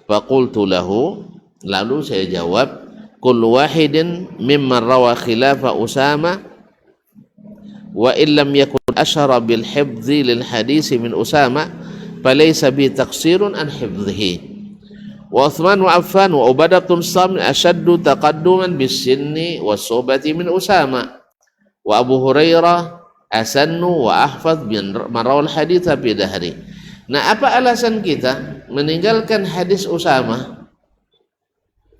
Faqultu lahu, lalu saya jawab, kullu wahidin mimman rawa khilafa Usama wa illam yakun ashara bil hifdhi lil hadisi min Usama falaysa bi taqsirun an hifdhihi. Wa Utsman wa Affan wa Ubadah bin Samit ashaddu taqadduman bis-sinni was-suhbati min Usama, wa Abu Hurairah asannu wa ahfaz bin marawal haditha bi dahri. Nah, apa alasan kita meninggalkan hadis Usama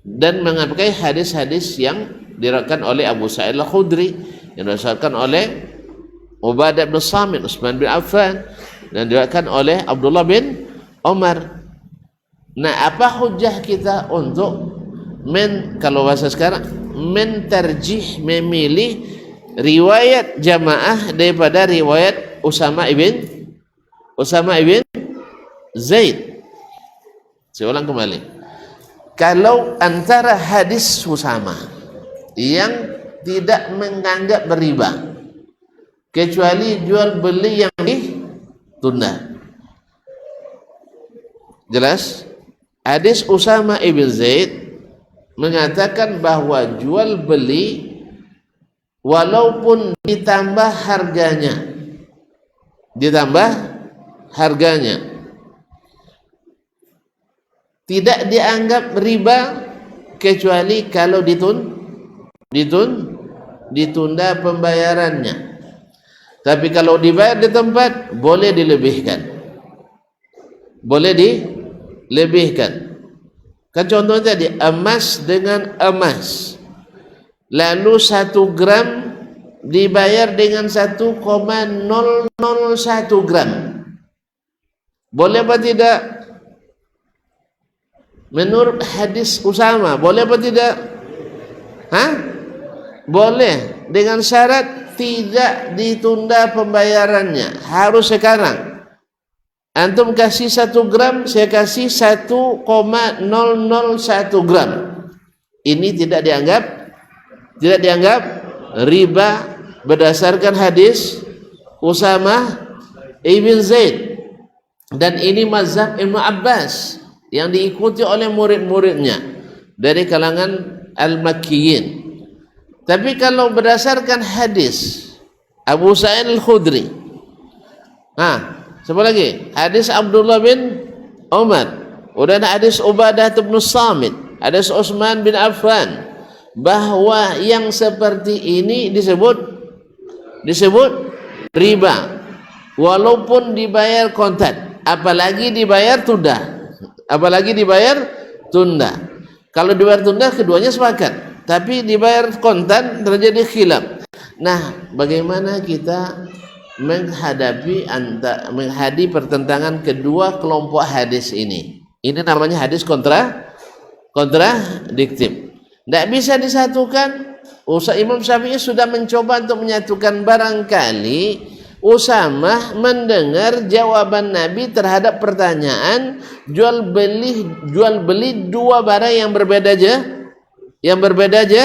dan mengapakai hadis-hadis yang diriwayatkan oleh Abu Sa'id Al-Khudri, yang diriwayatkan oleh Ubadah bin Samit, Utsman bin Affan, dan diriwayatkan oleh Abdullah bin Umar? Nah, apa hujah kita untuk kalau bahasa sekarang mentarjih, memilih riwayat jamaah daripada riwayat Usama ibn Zaid. Saya ulang kembali. Kalau antara hadis Usama yang tidak menganggap riba kecuali jual beli yang ditunda. Jelas? Hadis Usama ibn Zaid mengatakan bahwa jual beli walaupun ditambah harganya tidak dianggap riba kecuali kalau ditunda pembayarannya. Tapi kalau dibayar di tempat boleh dilebihkan. Kan contohnya tadi emas dengan emas, lalu 1 gram dibayar dengan 1,001 gram, boleh apa tidak? Menurut hadis Usama boleh apa tidak? Boleh, dengan syarat tidak ditunda pembayarannya, harus sekarang. Antum kasih 1 gram, saya kasih 1,001 gram. Ini tidak dianggap riba berdasarkan hadis Usama ibn Zaid. Dan ini mazhab Ibnu Abbas yang diikuti oleh murid-muridnya dari kalangan Al-Makkiyin. Tapi kalau berdasarkan hadis Abu Sa'id Al-Khudri, siapa lagi? Hadis Abdullah bin Umar, udah ada hadis Ubadah bin Samit, hadis Utsman bin Affan, bahwa yang seperti ini disebut riba walaupun dibayar kontan, apalagi dibayar tunda. Kalau dibayar tunda keduanya sepakat, tapi dibayar kontan terjadi khilaf. Nah, bagaimana kita menghadapi pertentangan kedua kelompok hadis ini? Ini namanya hadis kontradiktif. Tidak bisa disatukan. Imam Syafi'i sudah mencoba untuk menyatukan. Barangkali Usamah mendengar jawaban Nabi terhadap pertanyaan jual beli dua barang yang berbeda aja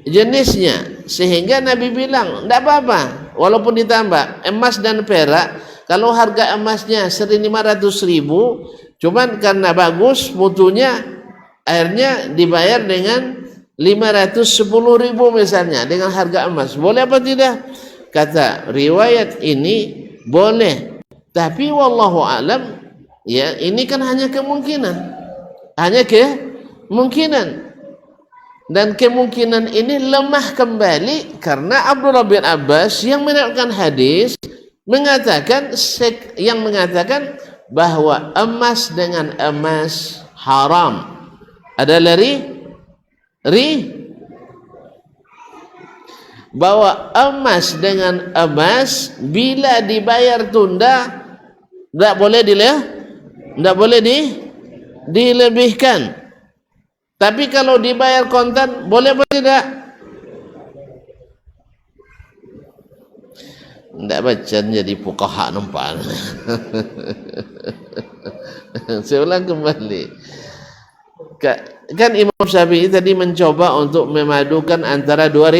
jenisnya, sehingga Nabi bilang tidak apa-apa walaupun ditambah emas dan perak. Kalau harga emasnya 1.500.000, cuman karena bagus mutunya akhirnya dibayar dengan 510.000 misalnya dengan harga emas, boleh apa tidak? Kata riwayat ini boleh, tapi wallahu alam, ya ini kan hanya kemungkinan, dan kemungkinan ini lemah kembali karena Abdullah bin Abbas yang meriwayatkan hadis mengatakan bahwa emas dengan emas haram adalah bahwa emas dengan emas bila dibayar tunda tidak boleh dilebihkan. Tapi kalau dibayar kontan boleh apa tidak? Tidak baca jadi fuqaha nampak. Saya ulang kembali. Kan Imam Syafi'i tadi mencoba untuk memadukan antara dua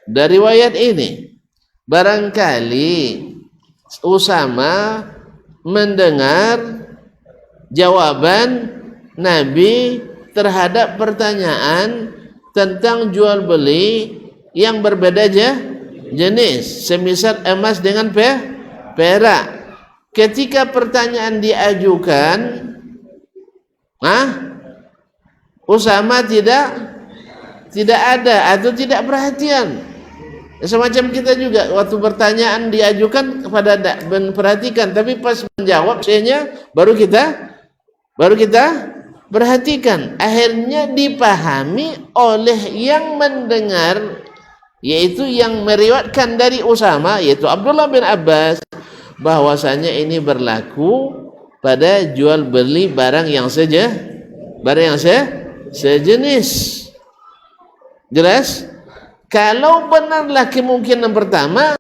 riwayat ini. Barangkali Usama mendengar jawaban Nabi terhadap pertanyaan tentang jual beli yang berbeda jenis, semisal emas dengan perak. Ketika pertanyaan diajukan, Usama tidak ada atau tidak perhatian. Semacam kita juga waktu pertanyaan diajukan kepada perhatikan, tapi pas menjawab baru kita perhatikan. Akhirnya dipahami oleh yang mendengar, yaitu yang meriwayatkan dari Usama, yaitu Abdullah bin Abbas, bahwasanya ini berlaku pada jual beli barang yang sejenis. Jelas? Kalau benarlah kemungkinan pertama,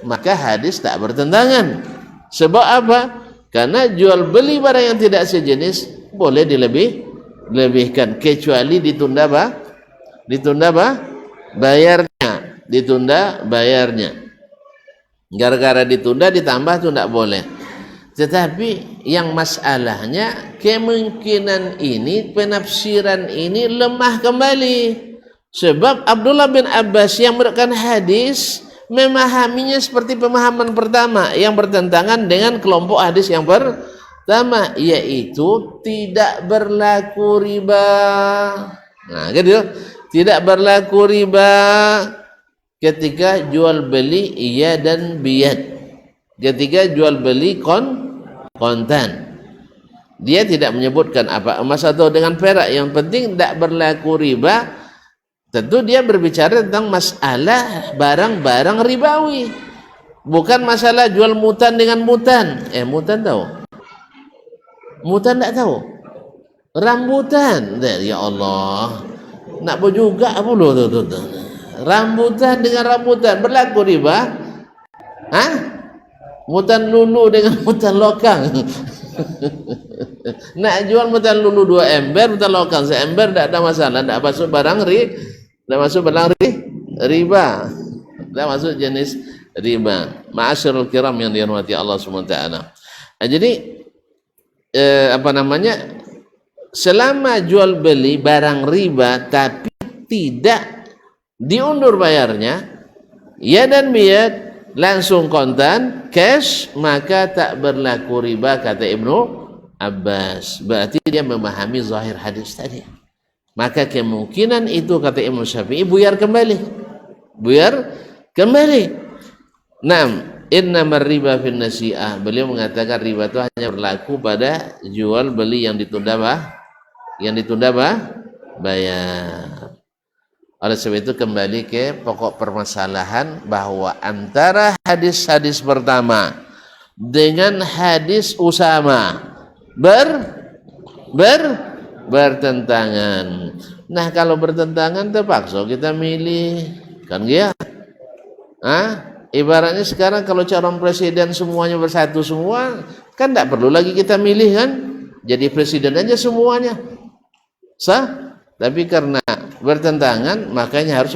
maka hadis tak bertentangan. Sebab apa? Karena jual beli barang yang tidak sejenis boleh dilebihkan, kecuali ditunda apa? Ditunda apa? Bayarnya, ditunda bayarnya. Gara-gara ditunda ditambah itu tidak boleh. Tetapi yang masalahnya kemungkinan ini, penafsiran ini lemah kembali. Sebab Abdullah bin Abbas yang meriwayatkan hadis memahaminya seperti pemahaman pertama yang bertentangan dengan kelompok hadis yang pertama, yaitu tidak berlaku riba. Nah, gitu. Tidak berlaku riba ketika jual beli iya dan biyad. Ketika jual beli kontan. Dia tidak menyebutkan apa emas atau dengan perak, yang penting tidak berlaku riba. Tentu dia berbicara tentang masalah barang-barang ribawi, bukan masalah jual mutan dengan mutan. Mutan tahu? Mutan tak tahu? Rambutan. Ya Allah, nak pun juga apa lo tu. Rambutan dengan rambutan berlaku riba? Hah? Mutan lulu dengan mutan lokang. Nak jual mutan lulu 2 ember, mutan lokang seember, tak ada masalah, tak masuk barang riba, tak masuk jenis riba. Ma'asyiral kiram yang dirahmati Allah Subhanahu wa taala. Jadi selama jual beli barang riba tapi tidak diundur bayarnya, ya dan biyad, langsung kontan cash, maka tak berlaku riba kata Ibnu Abbas. Berarti dia memahami zahir hadis tadi. Maka kemungkinan itu kata Imam Syafi'i buyar kembali. Naam, innamar riba fin nasi'ah. Beliau mengatakan riba itu hanya berlaku pada jual beli yang ditunda bayar. Oleh sebab itu kembali ke pokok permasalahan bahwa antara hadis-hadis pertama dengan hadis Usama bertentangan. Nah, kalau bertentangan terpaksa kita milih, kan ya? Ibaratnya sekarang kalau calon presiden semuanya bersatu semua, kan tidak perlu lagi kita milih kan? Jadi presiden aja semuanya. Sah? Tapi karena bertentangan, makanya harus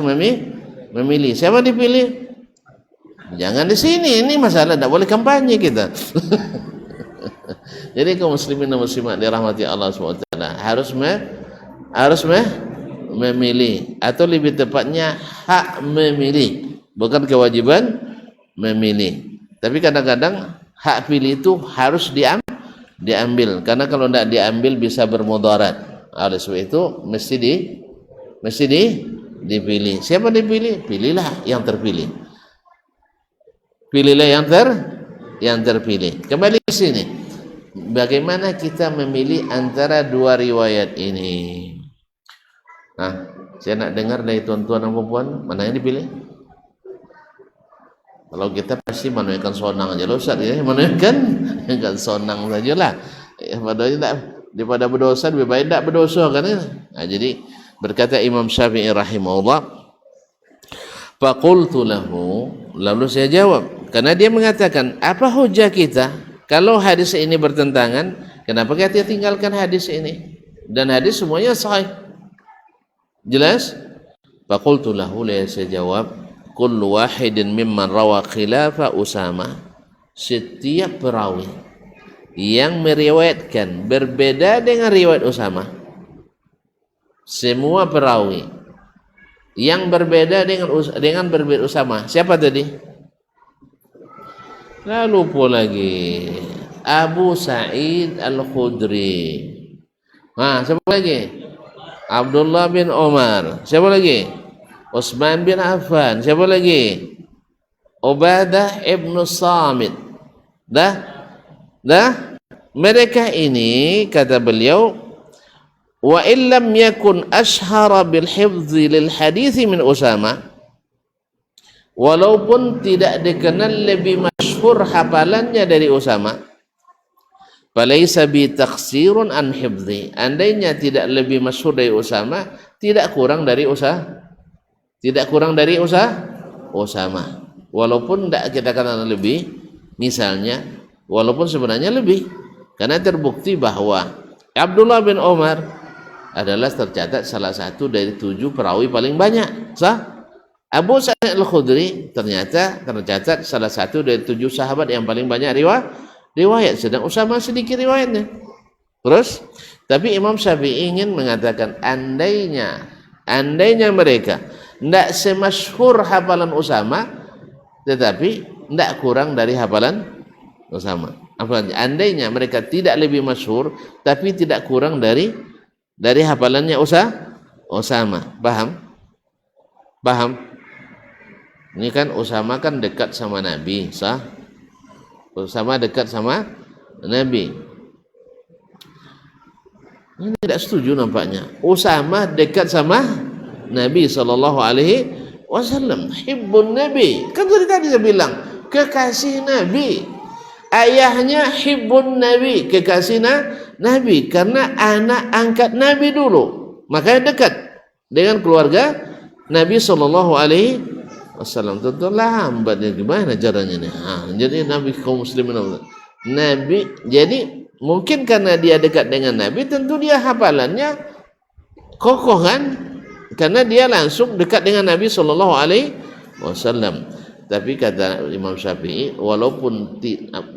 memilih. Siapa dipilih? Jangan di sini, ini masalah, tidak boleh kampanye kita. Jadi kaum muslimin dan muslimat dirahmati Allah SWT harus memilih, atau lebih tepatnya hak memilih, bukan kewajiban memilih. Tapi kadang-kadang hak pilih itu harus diambil, karena kalau tidak diambil bisa bermudarat. Oleh sebab itu mesti dipilih. Siapa dipilih? Pilihlah yang terpilih. Pilihlah yang terpilih. Kembali ke sini. Bagaimana kita memilih antara dua riwayat ini? Nah, saya nak dengar dari tuan-tuan dan puan, mana yang dipilih? Kalau kita pasti manuikan sonang aja loh, Ustaz ya, manuikan sonang sajalah. Daripada berdosa lebih baik tak berdosa kan ya? Nah, jadi berkata Imam Syafi'i rahimahullah, faqultu lahu, lalu saya jawab, karena dia mengatakan, apa hujah kita kalau hadis ini bertentangan, kenapa kita tinggalkan hadis ini? Dan hadis semuanya sahih. Jelas? Faqultu lahu, saya jawab, kullu wahidin mimman rawa khilafa Usama, setiap perawi yang meriwayatkan berbeda dengan riwayat Usama, semua perawi yang berbeda dengan berbeda Usama. Siapa tadi? Lalu pula lagi Abu Sa'id Al-Khudri. Siapa lagi? Abdullah bin Umar. Siapa lagi? Utsman bin Affan. Siapa lagi? Ubadah ibnu Samit. Mereka ini kata beliau, wa illam yakun ashhara bil hifzi lil hadithi min Usama, walaupun tidak dikenal lebih masyhur hafalannya dari Usama, falaysa bi takhsirun an hifzi, andainya tidak lebih masyhur dari Usama, tidak kurang dari Usama. walaupun tidak kita katakan lebih, misalnya walaupun sebenarnya lebih, karena terbukti bahwa Abdullah bin Umar adalah tercatat salah satu dari 7 perawi paling banyak, sah. Abu Sa'id Al-Khudri ternyata tercatat salah satu dari 7 sahabat yang paling banyak riwayat, sedang Usama sedikit riwayatnya. Terus, tapi Imam Syafi'i ingin mengatakan andainya mereka tidak semasyhur hafalan Usama, tetapi tidak kurang dari hafalan Usama. Andainya mereka tidak lebih masyhur, tapi tidak kurang dari hafalannya Usama. Paham? Ini kan Usama kan dekat sama Nabi, sah? Usama dekat sama Nabi. Ini tidak setuju nampaknya. Usama dekat sama Nabi SAW. Hibbun Nabi. Kan tadi saya bilang kekasih Nabi. Ayahnya hibbun Nabi, kekasih Nabi, karena anak angkat Nabi dulu. Makanya dekat dengan keluarga Nabi SAW. Tentu lambatnya gimana caranya nih? Jadi Nabi kaum muslimin Nabi, jadi mungkin karena dia dekat dengan Nabi, tentu dia hafalannya kokoh kan? Karena dia langsung dekat dengan Nabi SAW. Tapi kata Imam Syafi'i, walaupun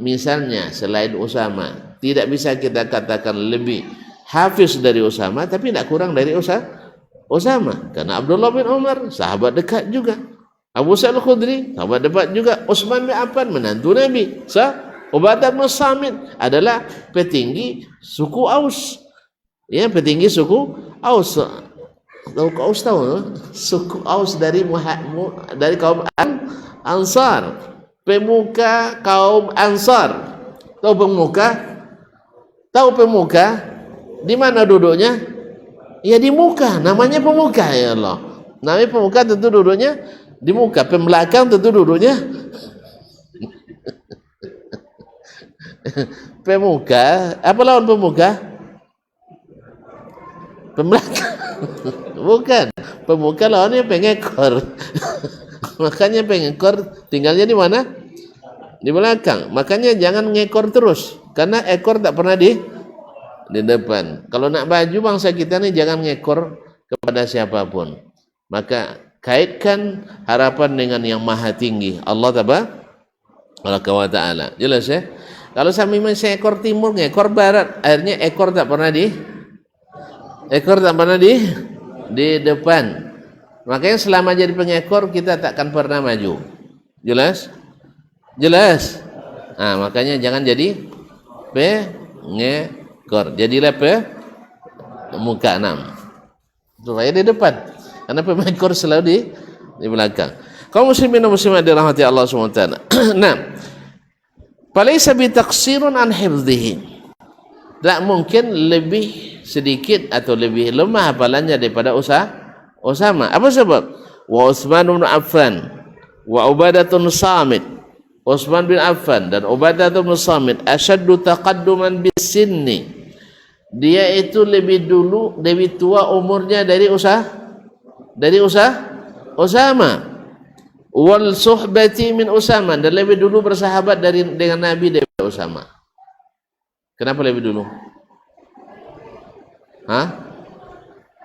misalnya selain Usama tidak bisa kita katakan lebih hafiz dari Usama, tapi tidak kurang dari Usama. Karena Abdullah bin Umar sahabat dekat juga. Abu Sa'id Al-Khudri sahabat dekat juga. Utsman bin Affan menantu Nabi. Ubadah bin Samit adalah petinggi suku Aus. Ya, petinggi suku Aus. Tahu suku Aus dari kaum Ansar. Pemuka kaum Ansar. Tahu pemuka? Di mana duduknya? Ya di muka, namanya pemuka, ya Allah. Namanya pemuka tentu duduknya di muka, pembelakang tentu duduknya pemuka. Apa lawan pemuka? Pembelakang. Bukan, pemuka lawannya pengekor. Makanya pengekor tinggalnya di mana? Di belakang. Makanya jangan ngekor terus, karena ekor tak pernah di depan. Kalau nak baju bangsa kita ni jangan ngekor kepada siapapun. Maka kaitkan harapan dengan yang maha tinggi, Allah Tabaraka wa Ta'ala. Jelas ya? Kalau sambil seekor timur, ngekor barat, akhirnya ekor tak pernah di depan. Makanya selama jadi pengekor kita takkan pernah maju. Jelas? Makanya jangan jadi pengekor, jadilah pemuka 6 supaya di depan. Karena pengekor selalu di belakang. Kaum muslimin dan muslimat dirahmati Allah SWT. Nah, falaysa bitaqsirun an hifdhihi. Tak mungkin lebih sedikit atau lebih lemah hafalannya daripada Usama. Apa sebab? Wa Utsman bin Affan wa Ubadah bin Samit. Utsman bin Affan dan Ubadah bin Samit asyaddu taqadduman bisinni. Dia itu lebih tua umurnya dari Usama. Wal suhbati min Usama, dan lebih dulu bersahabat dengan Nabi daripada Usama. Kenapa lebih dulu?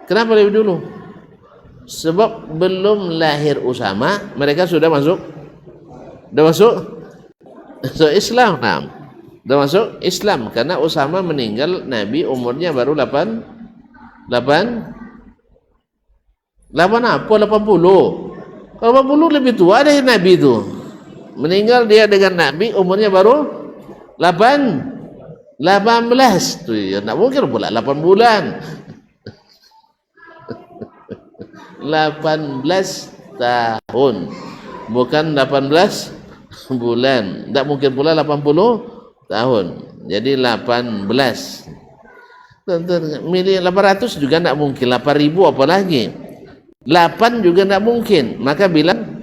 Kenapa lebih dulu? Sebab belum lahir Usama, mereka sudah masuk Islam. Sudah masuk Islam, karena Usama meninggal Nabi umurnya baru 80. Kalau 80 lebih tua dari Nabi itu. Meninggal dia dengan Nabi umurnya baru 18. Tuh ya, enggak mungkin pula 8 bulan. 18 tahun. Bukan 18 bulan. Enggak mungkin pula 80 tahun. Jadi 18. Milih 800 juga enggak mungkin, 8.000 apalagi. 8 juga tidak mungkin. Maka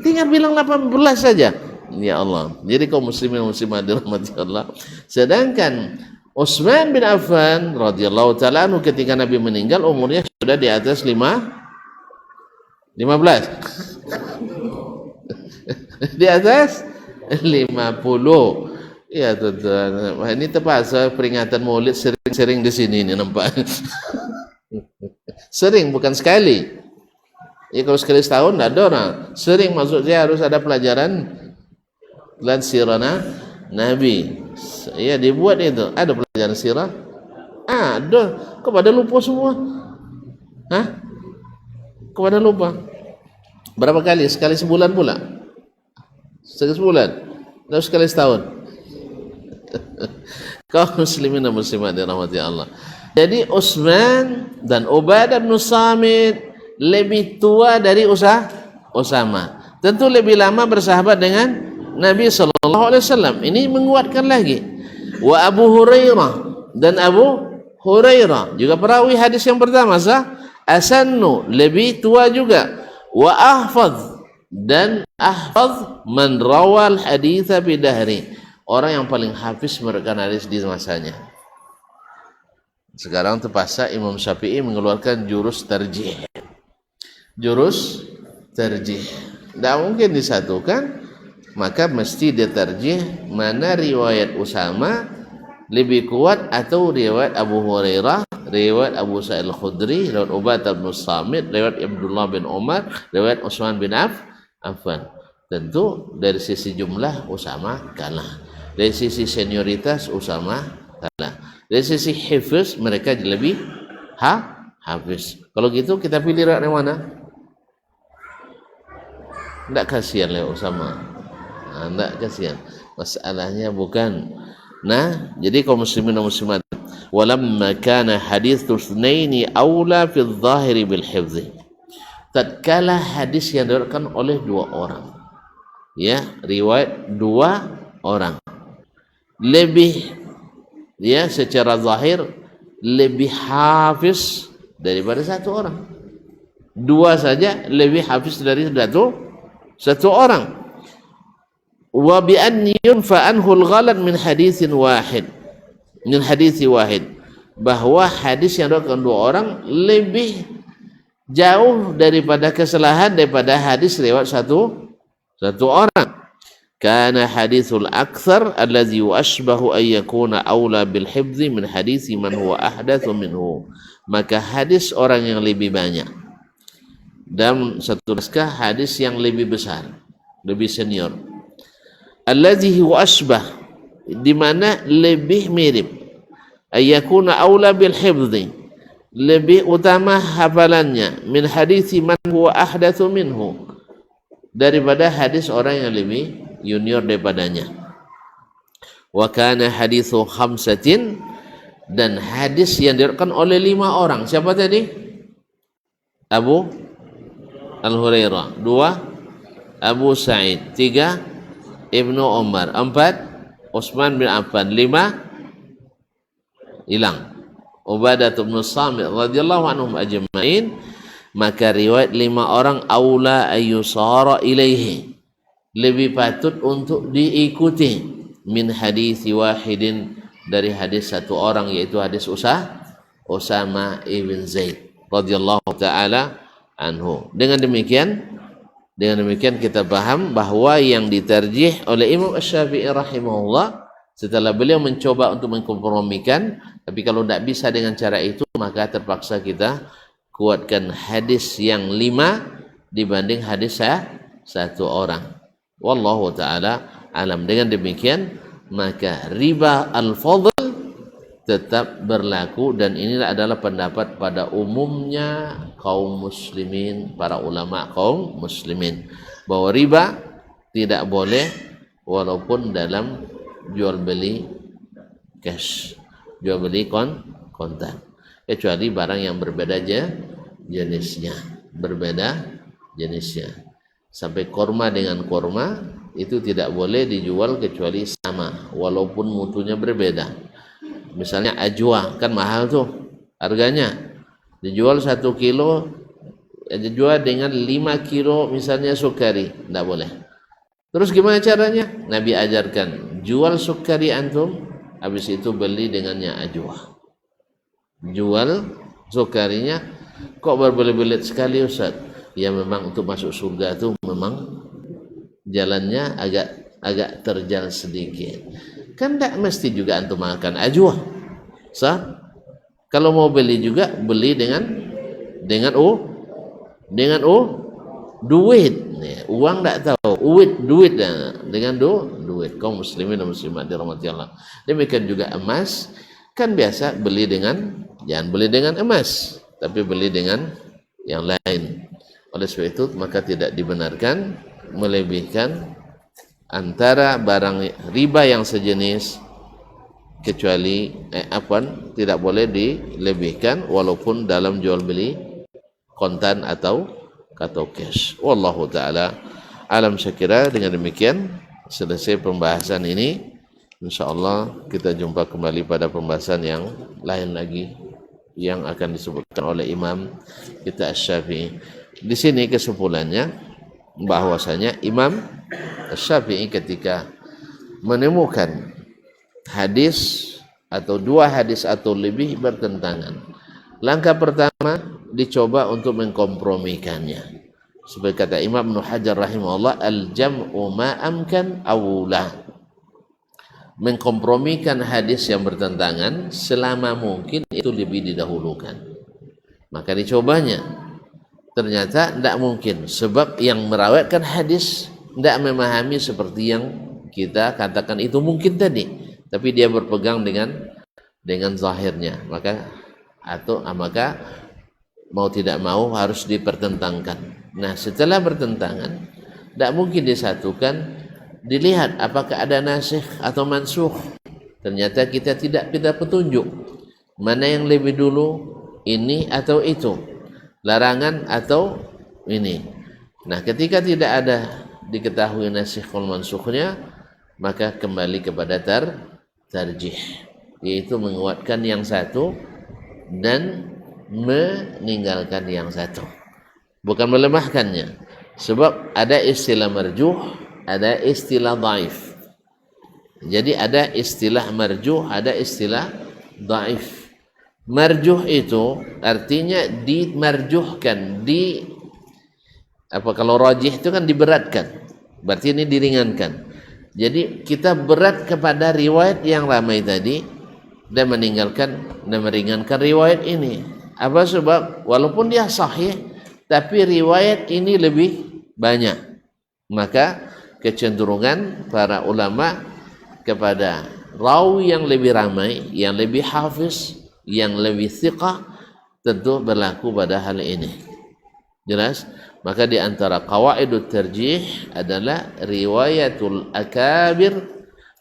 tinggal bilang 18 saja. Ya Allah. Jadi kaum muslimin dan muslimat dirahmati Allah. Sedangkan Utsman bin Affan radhiyallahu taala anhu ketika Nabi meninggal umurnya sudah di atas 15. Di atas 50. Ya tuan-tuan, ini terpaksa peringatan Maulid sering-sering di sini nih nampak. Sering, bukan sekali. Ya kalau sekali setahun tidak ada orang. Sering, maksudnya harus ada pelajaran sirah Nabi. Ya dibuat itu. Ada pelajaran sirah? Ada. Kok pada lupa semua? Hah? Kok pada lupa? Berapa kali? Sekali sebulan pula? Sekali sebulan? Atau sekali setahun? Kaum muslimin dan muslimat dirahmati Allah. Jadi Utsman dan Ubadah bin Samit lebih tua dari Usama. Tentu lebih lama bersahabat dengan Nabi sallallahu alaihi wasallam. Ini menguatkan lagi. Wa Abu Hurairah dan Abu Hurairah juga perawi hadis yang pertama asannu, lebih tua juga. Wa ahfaz, dan ahfaz man rawal haditha bidahri, orang yang paling hafiz merekam hadis di masanya. Sekarang terpaksa Imam Syafi'i mengeluarkan jurus tarjih. Tidak mungkin disatukan, maka mesti ditarjih mana riwayat Usama lebih kuat atau riwayat Abu Hurairah, riwayat Abu Sa'id Al-Khudri, riwayat Ubadah bin Samit, riwayat Abdullah bin Umar, riwayat Utsman bin Affan. Tentu dari sisi jumlah Usama kalah, dari sisi senioritas Usama kalah, dari sisi hifz mereka lebih hafiz. Kalau gitu kita pilih riwayat yang mana? Tidak kasihan oleh Usama. Tidak kasihan. Masalahnya bukan. Nah, jadi kaum muslimin dan muslimat, walamma kana haditsu tsnaini aula fi adh-dhahiri bil hifdzi. Tatkala hadis yang diriwayatkan oleh dua orang, ya, riwayat dua orang, lebih, ya, secara zahir lebih hafiz daripada satu orang. Dua saja lebih hafiz dari satu orang. Wa bi an yunfa anhu al-ghalat min haditsi wahid, bahwa hadis yang diriwayatkan dua orang lebih jauh daripada kesalahan daripada hadis riwayat satu orang. Kana hadithul akthar alladhi yushbahu an yakuna aula bil hifdzi min haditsi man huwa ahdatsu minhu, maka hadis orang yang lebih banyak dan satu naskah hadis yang lebih besar, lebih senior, alladhi huwa asbah, di mana lebih mirip, ayakuna aula bil hifdzi, lebih utama hafalannya, min haditsi man huwa ahdatsu minhu, daripada hadis orang yang lebih junior daripadanya. Wa kana haditsu khamsatin, dan hadis yang diriwayatkan oleh 5 orang. Siapa tadi? Abu Al-Hurairah, 2 Abu Sa'id, 3 Ibnu Umar, 4 Utsman bin Affan, 5 hilang Ubadah bin Samit radhiyallahu anhum ajma'in. Maka riwayat 5 orang aula ayyusara ilaihi, lebih patut untuk diikuti, min hadits wahidin, dari hadis satu orang, yaitu hadis Usama ibn Zaid radhiyallahu taala anhu. Dengan demikian kita paham bahwa yang ditarjih oleh Imam Asy-Syafi'i rahimahullah, setelah beliau mencoba untuk mengkompromikan, tapi kalau tidak bisa dengan cara itu, maka terpaksa kita kuatkan hadis yang 5 dibanding hadis satu orang. Wallahu ta'ala alam. Dengan demikian maka riba al-fadl tetap berlaku, dan inilah adalah pendapat pada umumnya kaum muslimin, para ulama kaum muslimin, bahwa riba tidak boleh walaupun dalam jual beli cash, jual beli kontan, kecuali barang yang berbeda jenisnya. Sampai korma dengan korma itu tidak boleh dijual kecuali sama, walaupun mutunya berbeda. Misalnya ajwa, kan mahal tuh harganya, dijual 1 kilo, dijual dengan 5 kilo misalnya sukari, tidak boleh. Terus gimana caranya? Nabi ajarkan, jual sukari antum, habis itu beli dengannya ajwa. Jual sukarinya. Kok berbelit-belit sekali Ustaz? Ya memang untuk masuk surga itu memang jalannya agak terjal sedikit. Kan tidak mesti juga antum makan ajwa. Sah? Kalau mau beli juga beli dengan duit. Uang tidak tahu, duit dengan duit. Kaum muslimin dan muslimat dirahmati Allah. Demikian juga emas, kan biasa jangan beli dengan emas, tapi beli dengan yang lain. Oleh sebab itu maka tidak dibenarkan melebihkan antara barang riba yang sejenis, kecuali tidak boleh dilebihkan walaupun dalam jual beli kontan atau cash. Wallahu taala alam. Saya kira dengan demikian selesai pembahasan ini. Insyaallah kita jumpa kembali pada pembahasan yang lain lagi yang akan disebutkan oleh Imam kita Asy-Syafi'i. Di sini kesimpulannya bahwasanya Imam Asy-Syafi'i ketika menemukan hadis atau dua hadis atau lebih bertentangan, langkah pertama dicoba untuk mengkompromikannya. Seperti kata Imam Ibnu Hajar rahimahullah, al-jam'u ma amkan awla. Mengkompromikan hadis yang bertentangan selama mungkin itu lebih didahulukan. Maka dicobanya. Ternyata tidak mungkin, sebab yang merawatkan hadis tidak memahami seperti yang kita katakan itu mungkin tadi, tapi dia berpegang dengan zahirnya. Maka mau tidak mau harus dipertentangkan. Nah, setelah bertentangan, tidak mungkin disatukan, dilihat apakah ada nasikh atau mansukh. Ternyata kita tidak petunjuk mana yang lebih dulu, ini atau itu, larangan atau ini. Nah, ketika tidak ada diketahui nasikh wal mansukhnya, maka kembali kepada tarjih, yaitu menguatkan yang satu dan meninggalkan yang satu, bukan melemahkannya. Sebab ada istilah marjuh, ada istilah dhaif. Jadi ada istilah marjuh, ada istilah dhaif. Marjuh itu artinya dimarjuhkan, kalau rajih itu kan diberatkan, berarti ini diringankan. Jadi kita berat kepada riwayat yang ramai tadi dan meringankan riwayat ini. Apa sebab? Walaupun dia sahih, tapi riwayat ini lebih banyak. Maka kecenderungan para ulama kepada rawi yang lebih ramai, yang lebih hafiz, yang lebih thiqah, tentu berlaku pada hal ini. Jelas? Maka di antara qawaidut tarjih adalah riwayatul akabir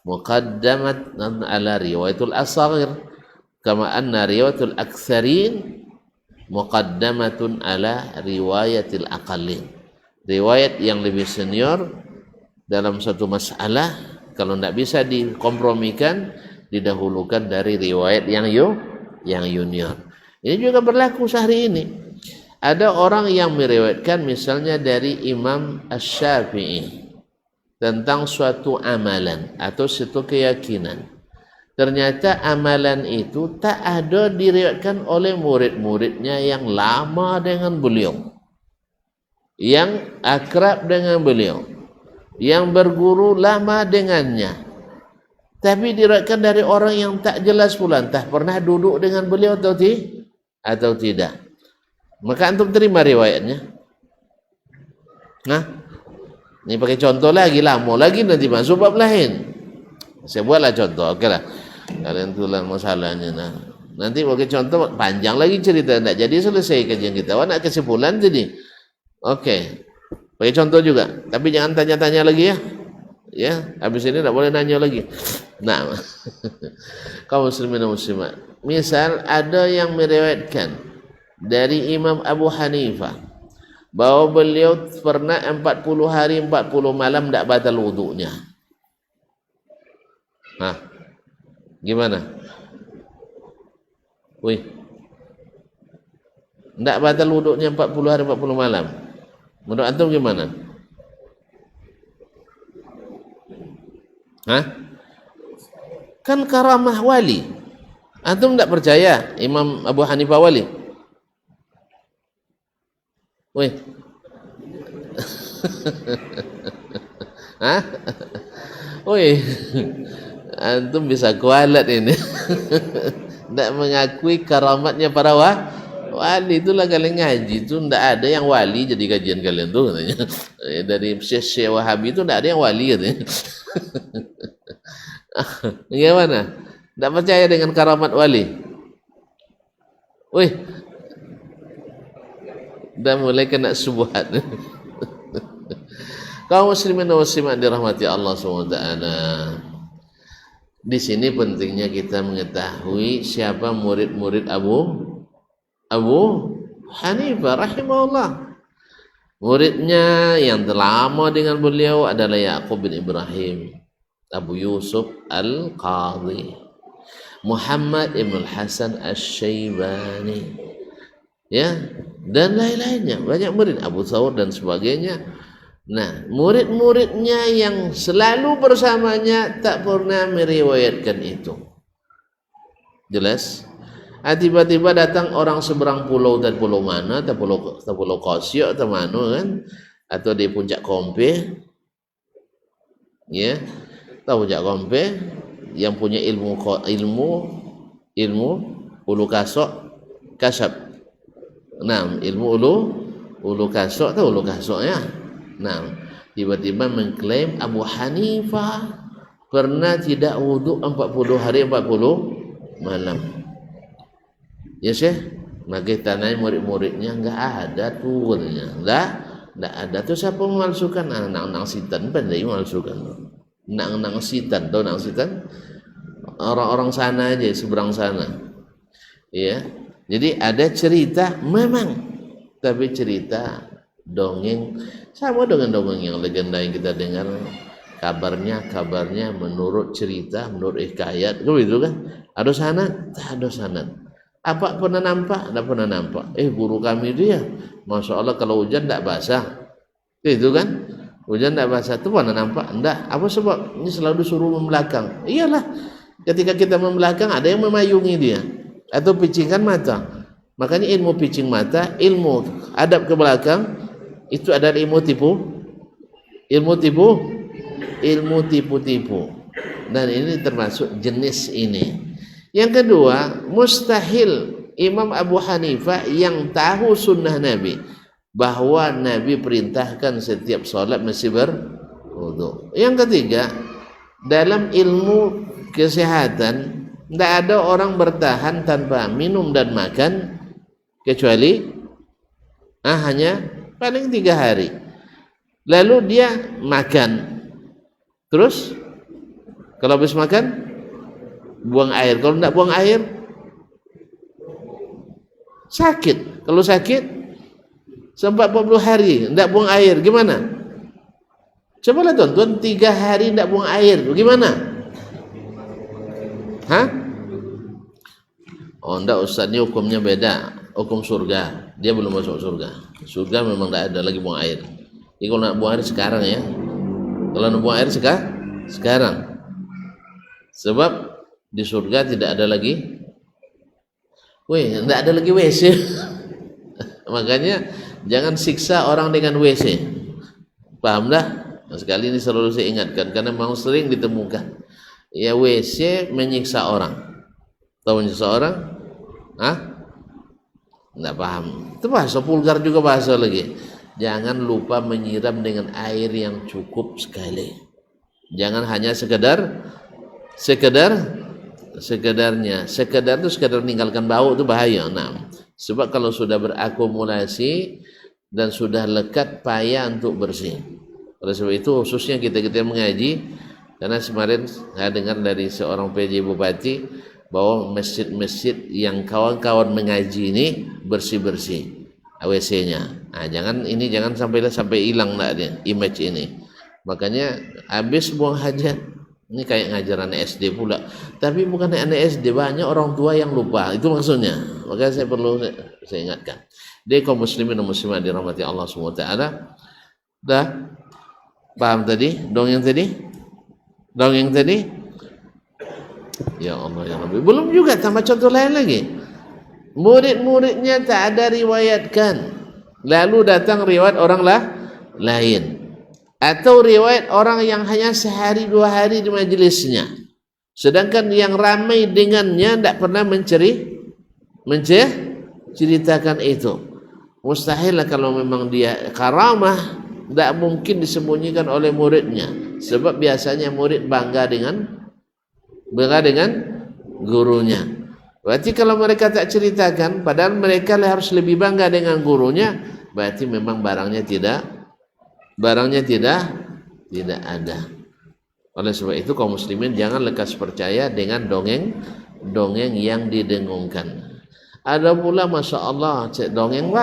muqaddamat ala riwayatul asghar, kama anna riwayatul aktsarin muqaddamatun ala riwayatil aqallin. Riwayat yang lebih senior dalam satu masalah kalau tidak bisa dikompromikan, didahulukan dari riwayat yang junior. Ini juga berlaku sehari ini. Ada orang yang meriwayatkan misalnya dari Imam Asy-Syafi'i tentang suatu amalan atau suatu keyakinan. Ternyata amalan itu tak ada diriwayatkan oleh murid-muridnya yang lama dengan beliau, yang akrab dengan beliau, yang berguru lama dengannya, tapi diriwayatkan dari orang yang tak jelas pula, entah pernah duduk dengan beliau atau tidak. Maka antum terima riwayatnya. Nah, ini pakai contoh lagi, lama lagi nanti masuk bab lain. Saya buatlah contoh, oke lah. Kalian tulang masalahnya. Nah, nanti pakai contoh panjang lagi cerita, tidak jadi selesai kajian kita. Wah, nak kesimpulan jadi. Oke, pakai contoh juga. Tapi jangan tanya-tanya lagi ya. Ya, habis ini tidak boleh nanya lagi. Nah, kaum muslimin dan muslimat. Misal ada yang meriwayatkan dari Imam Abu Hanifah bahwa beliau pernah 40 hari 40 malam tidak batal wudunya. Nah, gimana? Wih, tidak batal wudunya 40 hari 40 malam. Menurut antum gimana? Hah? Kan karamah wali. Antum tidak percaya Imam Abu Hanifah wali? Wih. Hah? Woi, antum bisa kualat ini. Tidak mengakui karamatnya para wali. Itulah kalian ngaji itu tidak ada yang wali jadi kajian kalian tuh katanya. Dari Syekh Wahabi itu tidak ada yang wali katanya. Bagaimana? Tidak percaya dengan karamat wali? Wih, udah mulai kena syubhat. Kaum muslimin dan muslimat dirahmati Allah SWT. Di sini pentingnya kita mengetahui siapa murid-murid Abu Hanifah rahimahullah. Muridnya yang lama dengan beliau adalah Ya'qub bin Ibrahim, Abu Yusuf Al-Qadhi, Muhammad ibn Hasan Asy-Syaibani, ya, dan lain-lainnya. Banyak murid, Abu Thawr dan sebagainya. Nah, murid-muridnya yang selalu bersamanya tak pernah meriwayatkan itu. Jelas? Tiba-tiba datang orang seberang pulau dan pulau mana, atau pulau Qasya atau mana kan, atau di puncak Kompe, ya, tahu puncak Kompe yang punya ilmu ulu kasab. Nah, ilmu ulu kasok, tahu ulu kasok ya. Nah, tiba-tiba mengklaim Abu Hanifah pernah tidak wudhu 40 hari 40 malam. Ya Syekh, maka tanah murid-muridnya enggak ada tuh katanya. Enggak ada tuh. Siapa memalsukan? Anak-anak sitan pandai memalsukan. Anak-anak sitan, tahu anak sitan? Orang-orang sana aja, seberang sana. Ya. Jadi ada cerita memang, tapi cerita dongeng sama dengan dongeng yang legenda yang kita dengar, kabarnya menurut cerita, menurut hikayat, begitu kan? Ada sanad, tak ada sanad. Apa pernah nampak? Tidak pernah nampak. Guru kami dia, masya Allah kalau hujan tidak basah, itu kan? Hujan tidak basah, itu pernah nampak? Tidak. Apa sebab? Ini selalu disuruh membelakang. Iyalah, ketika kita membelakang ada yang memayungi dia atau picingkan mata. Makanya ilmu picing mata, ilmu adab ke belakang, itu adalah ilmu tipu-tipu. Dan ini termasuk jenis ini. Yang kedua, mustahil Imam Abu Hanifah yang tahu sunnah Nabi, bahwa Nabi perintahkan setiap sholat mesti berwudu. Yang ketiga, dalam ilmu kesehatan tidak ada orang bertahan tanpa minum dan makan kecuali hanya paling 3 hari. Lalu dia makan, terus kalau habis makan buang air. Kalau tidak buang air sakit. Kalau sakit sampai 40 hari tidak buang air, gimana? Cobalah tuan-tuan 3 hari tidak buang air, gimana? Hah? Oh enggak Ustaz, ini hukumnya beda. Hukum surga, dia belum masuk surga. Surga memang tidak ada lagi buang air. Jadi kalau nak buang air sekarang ya. Kalau nak buang air sekarang. Sebab di surga tidak ada lagi tidak ada lagi WC. Makanya jangan siksa orang dengan WC. Paham dah? Nah, sekali ini selalu saya ingatkan karena memang sering ditemukan. Ya WC menyiksa orang. Tahu menyiksa orang? Tidak paham. Itu bahasa vulgar juga bahasa lagi. Jangan lupa menyiram dengan air yang cukup sekali. Jangan hanya sekedarnya. Sekedar itu sekedar meninggalkan bau, itu bahaya. Nah, sebab kalau sudah berakumulasi dan sudah lekat, payah untuk bersih. Oleh sebab itu khususnya kita mengaji, karena kemarin saya dengar dari seorang PJ Bupati bahwa masjid-masjid yang kawan-kawan mengaji ini bersih-bersih WC-nya. Nah, jangan sampai hilang dia image ini. Makanya habis buang hajat, ini kayak ngajar anak SD pula. Tapi bukan anak SD, banyak orang tua yang lupa. Itu maksudnya. Makanya saya ingatkan. Dia kaum muslimin dan muslimat dirahmati Allah SWT. Dah paham tadi? Dongeng tadi? Ya Allah ya Rabbi. Belum juga, tambah contoh lain lagi. Murid-muridnya tak ada riwayatkan. Lalu datang riwayat orang lain. Atau riwayat orang yang hanya sehari 2 hari di majelisnya, sedangkan yang ramai dengannya tidak pernah menceritakan itu. Mustahil lah kalau memang dia karamah, tidak mungkin disembunyikan oleh muridnya, sebab biasanya murid bangga dengan gurunya. Berarti kalau mereka tak ceritakan, padahal mereka harus lebih bangga dengan gurunya, berarti memang barangnya tidak ada. Oleh sebab itu kaum muslimin jangan lekas percaya dengan dongeng yang didengungkan. Ada pula masya Allah dongeng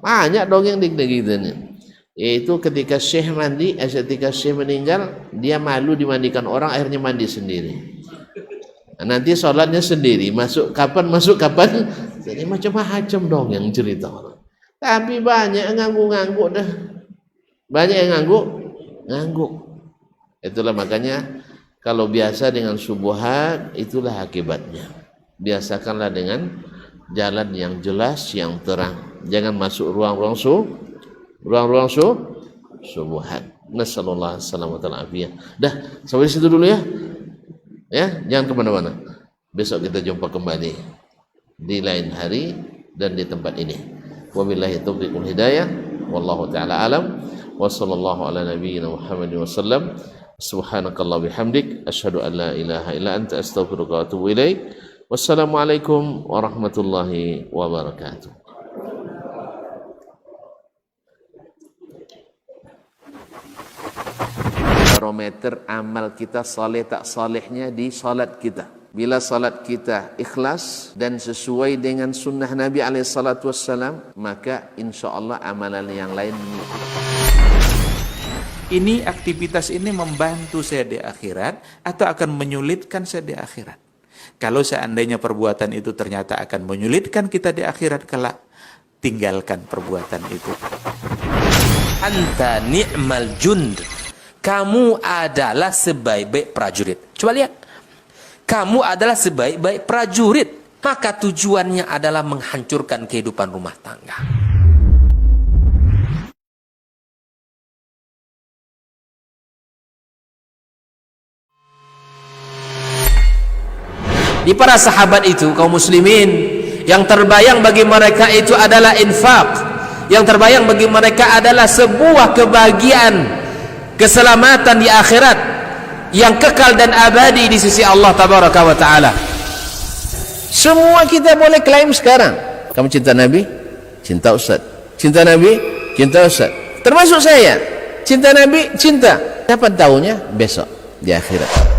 banyak dongeng di negeri ini. Yaitu ketika syekh meninggal, dia malu dimandikan orang, akhirnya mandi sendiri. Nanti sholatnya sendiri, masuk kapan. Jadi macam-macam dongeng cerita orang. Tapi banyak yang ngangguk dah. Banyak yang ngangguk. Itulah makanya kalau biasa dengan subuhat, itulah akibatnya. Biasakanlah dengan jalan yang jelas, yang terang. Jangan masuk ruang-ruang subuhat. Nasallallahu alaihi wasallam. Dah, sampai situ dulu ya. Ya, jangan kemana-mana. Besok kita jumpa kembali di lain hari dan di tempat ini. Wabillahi taufiq wal hidayah. Wallahu taala alam. Wa sallallahu ala nabiyyina Muhammadin wasallam. Subhanakallah bihamdik asyhadu an la ilaha illa anta astaghfiruka wa atubu ilaik. Wassalamualaikum warahmatullahi wabarakatuh. Barometer amal kita saleh tak salehnya di salat kita. Bila salat kita ikhlas dan sesuai dengan sunnah Nabi SAW, maka insya Allah amalan yang lain. Ini aktivitas ini membantu saya di akhirat atau akan menyulitkan saya di akhirat. Kalau seandainya perbuatan itu ternyata akan menyulitkan kita di akhirat kelak, tinggalkan perbuatan itu. Anta ni'mal jund. Kamu adalah sebaik-baik prajurit. Coba lihat. Kamu adalah sebaik-baik prajurit. Maka tujuannya adalah menghancurkan kehidupan rumah tangga. Di para sahabat itu, kaum muslimin, yang terbayang bagi mereka itu adalah infak. Yang terbayang bagi mereka adalah sebuah kebahagiaan, keselamatan di akhirat yang kekal dan abadi di sisi Allah tabaraka wa taala. Semua kita boleh klaim sekarang. Kamu cinta Nabi? Cinta Ustaz. Cinta Nabi? Cinta Ustaz. Termasuk saya. Cinta Nabi? Cinta. Kapan tahunya? Besok di akhirat.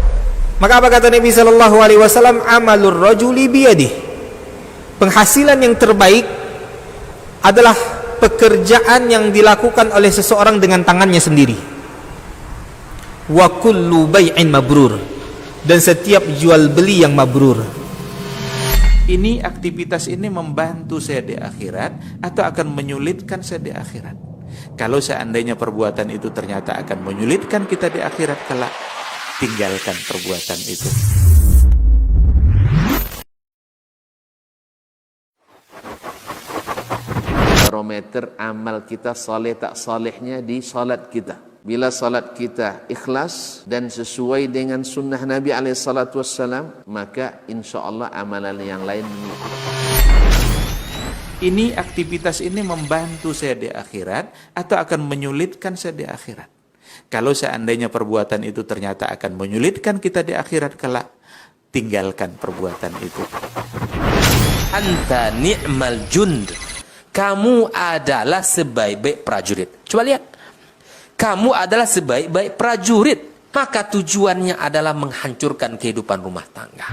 Maka apa kata Nabi sallallahu alaihi wasallam? Amalur rajuli biyadihi. Penghasilan yang terbaik adalah pekerjaan yang dilakukan oleh seseorang dengan tangannya sendiri. Wa kullu bai'in mabrur. Dan setiap jual beli yang mabrur. Ini aktivitas ini membantu saya di akhirat atau akan menyulitkan saya di akhirat. Kalau seandainya perbuatan itu ternyata akan menyulitkan kita di akhirat kelak, tinggalkan perbuatan itu. Barometer amal kita saleh tak salehnya di salat kita. Bila salat kita ikhlas dan sesuai dengan sunnah Nabi SAW, maka insya Allah amalan yang lain. Ini aktivitas ini membantu saya di akhirat atau akan menyulitkan saya di akhirat. Kalau seandainya perbuatan itu ternyata akan menyulitkan kita di akhirat kelak, tinggalkan perbuatan itu. Anta ni'mal jund. Kamu adalah sebaik-baik prajurit. Coba lihat. Kamu adalah sebaik-baik prajurit. Maka tujuannya adalah menghancurkan kehidupan rumah tangga.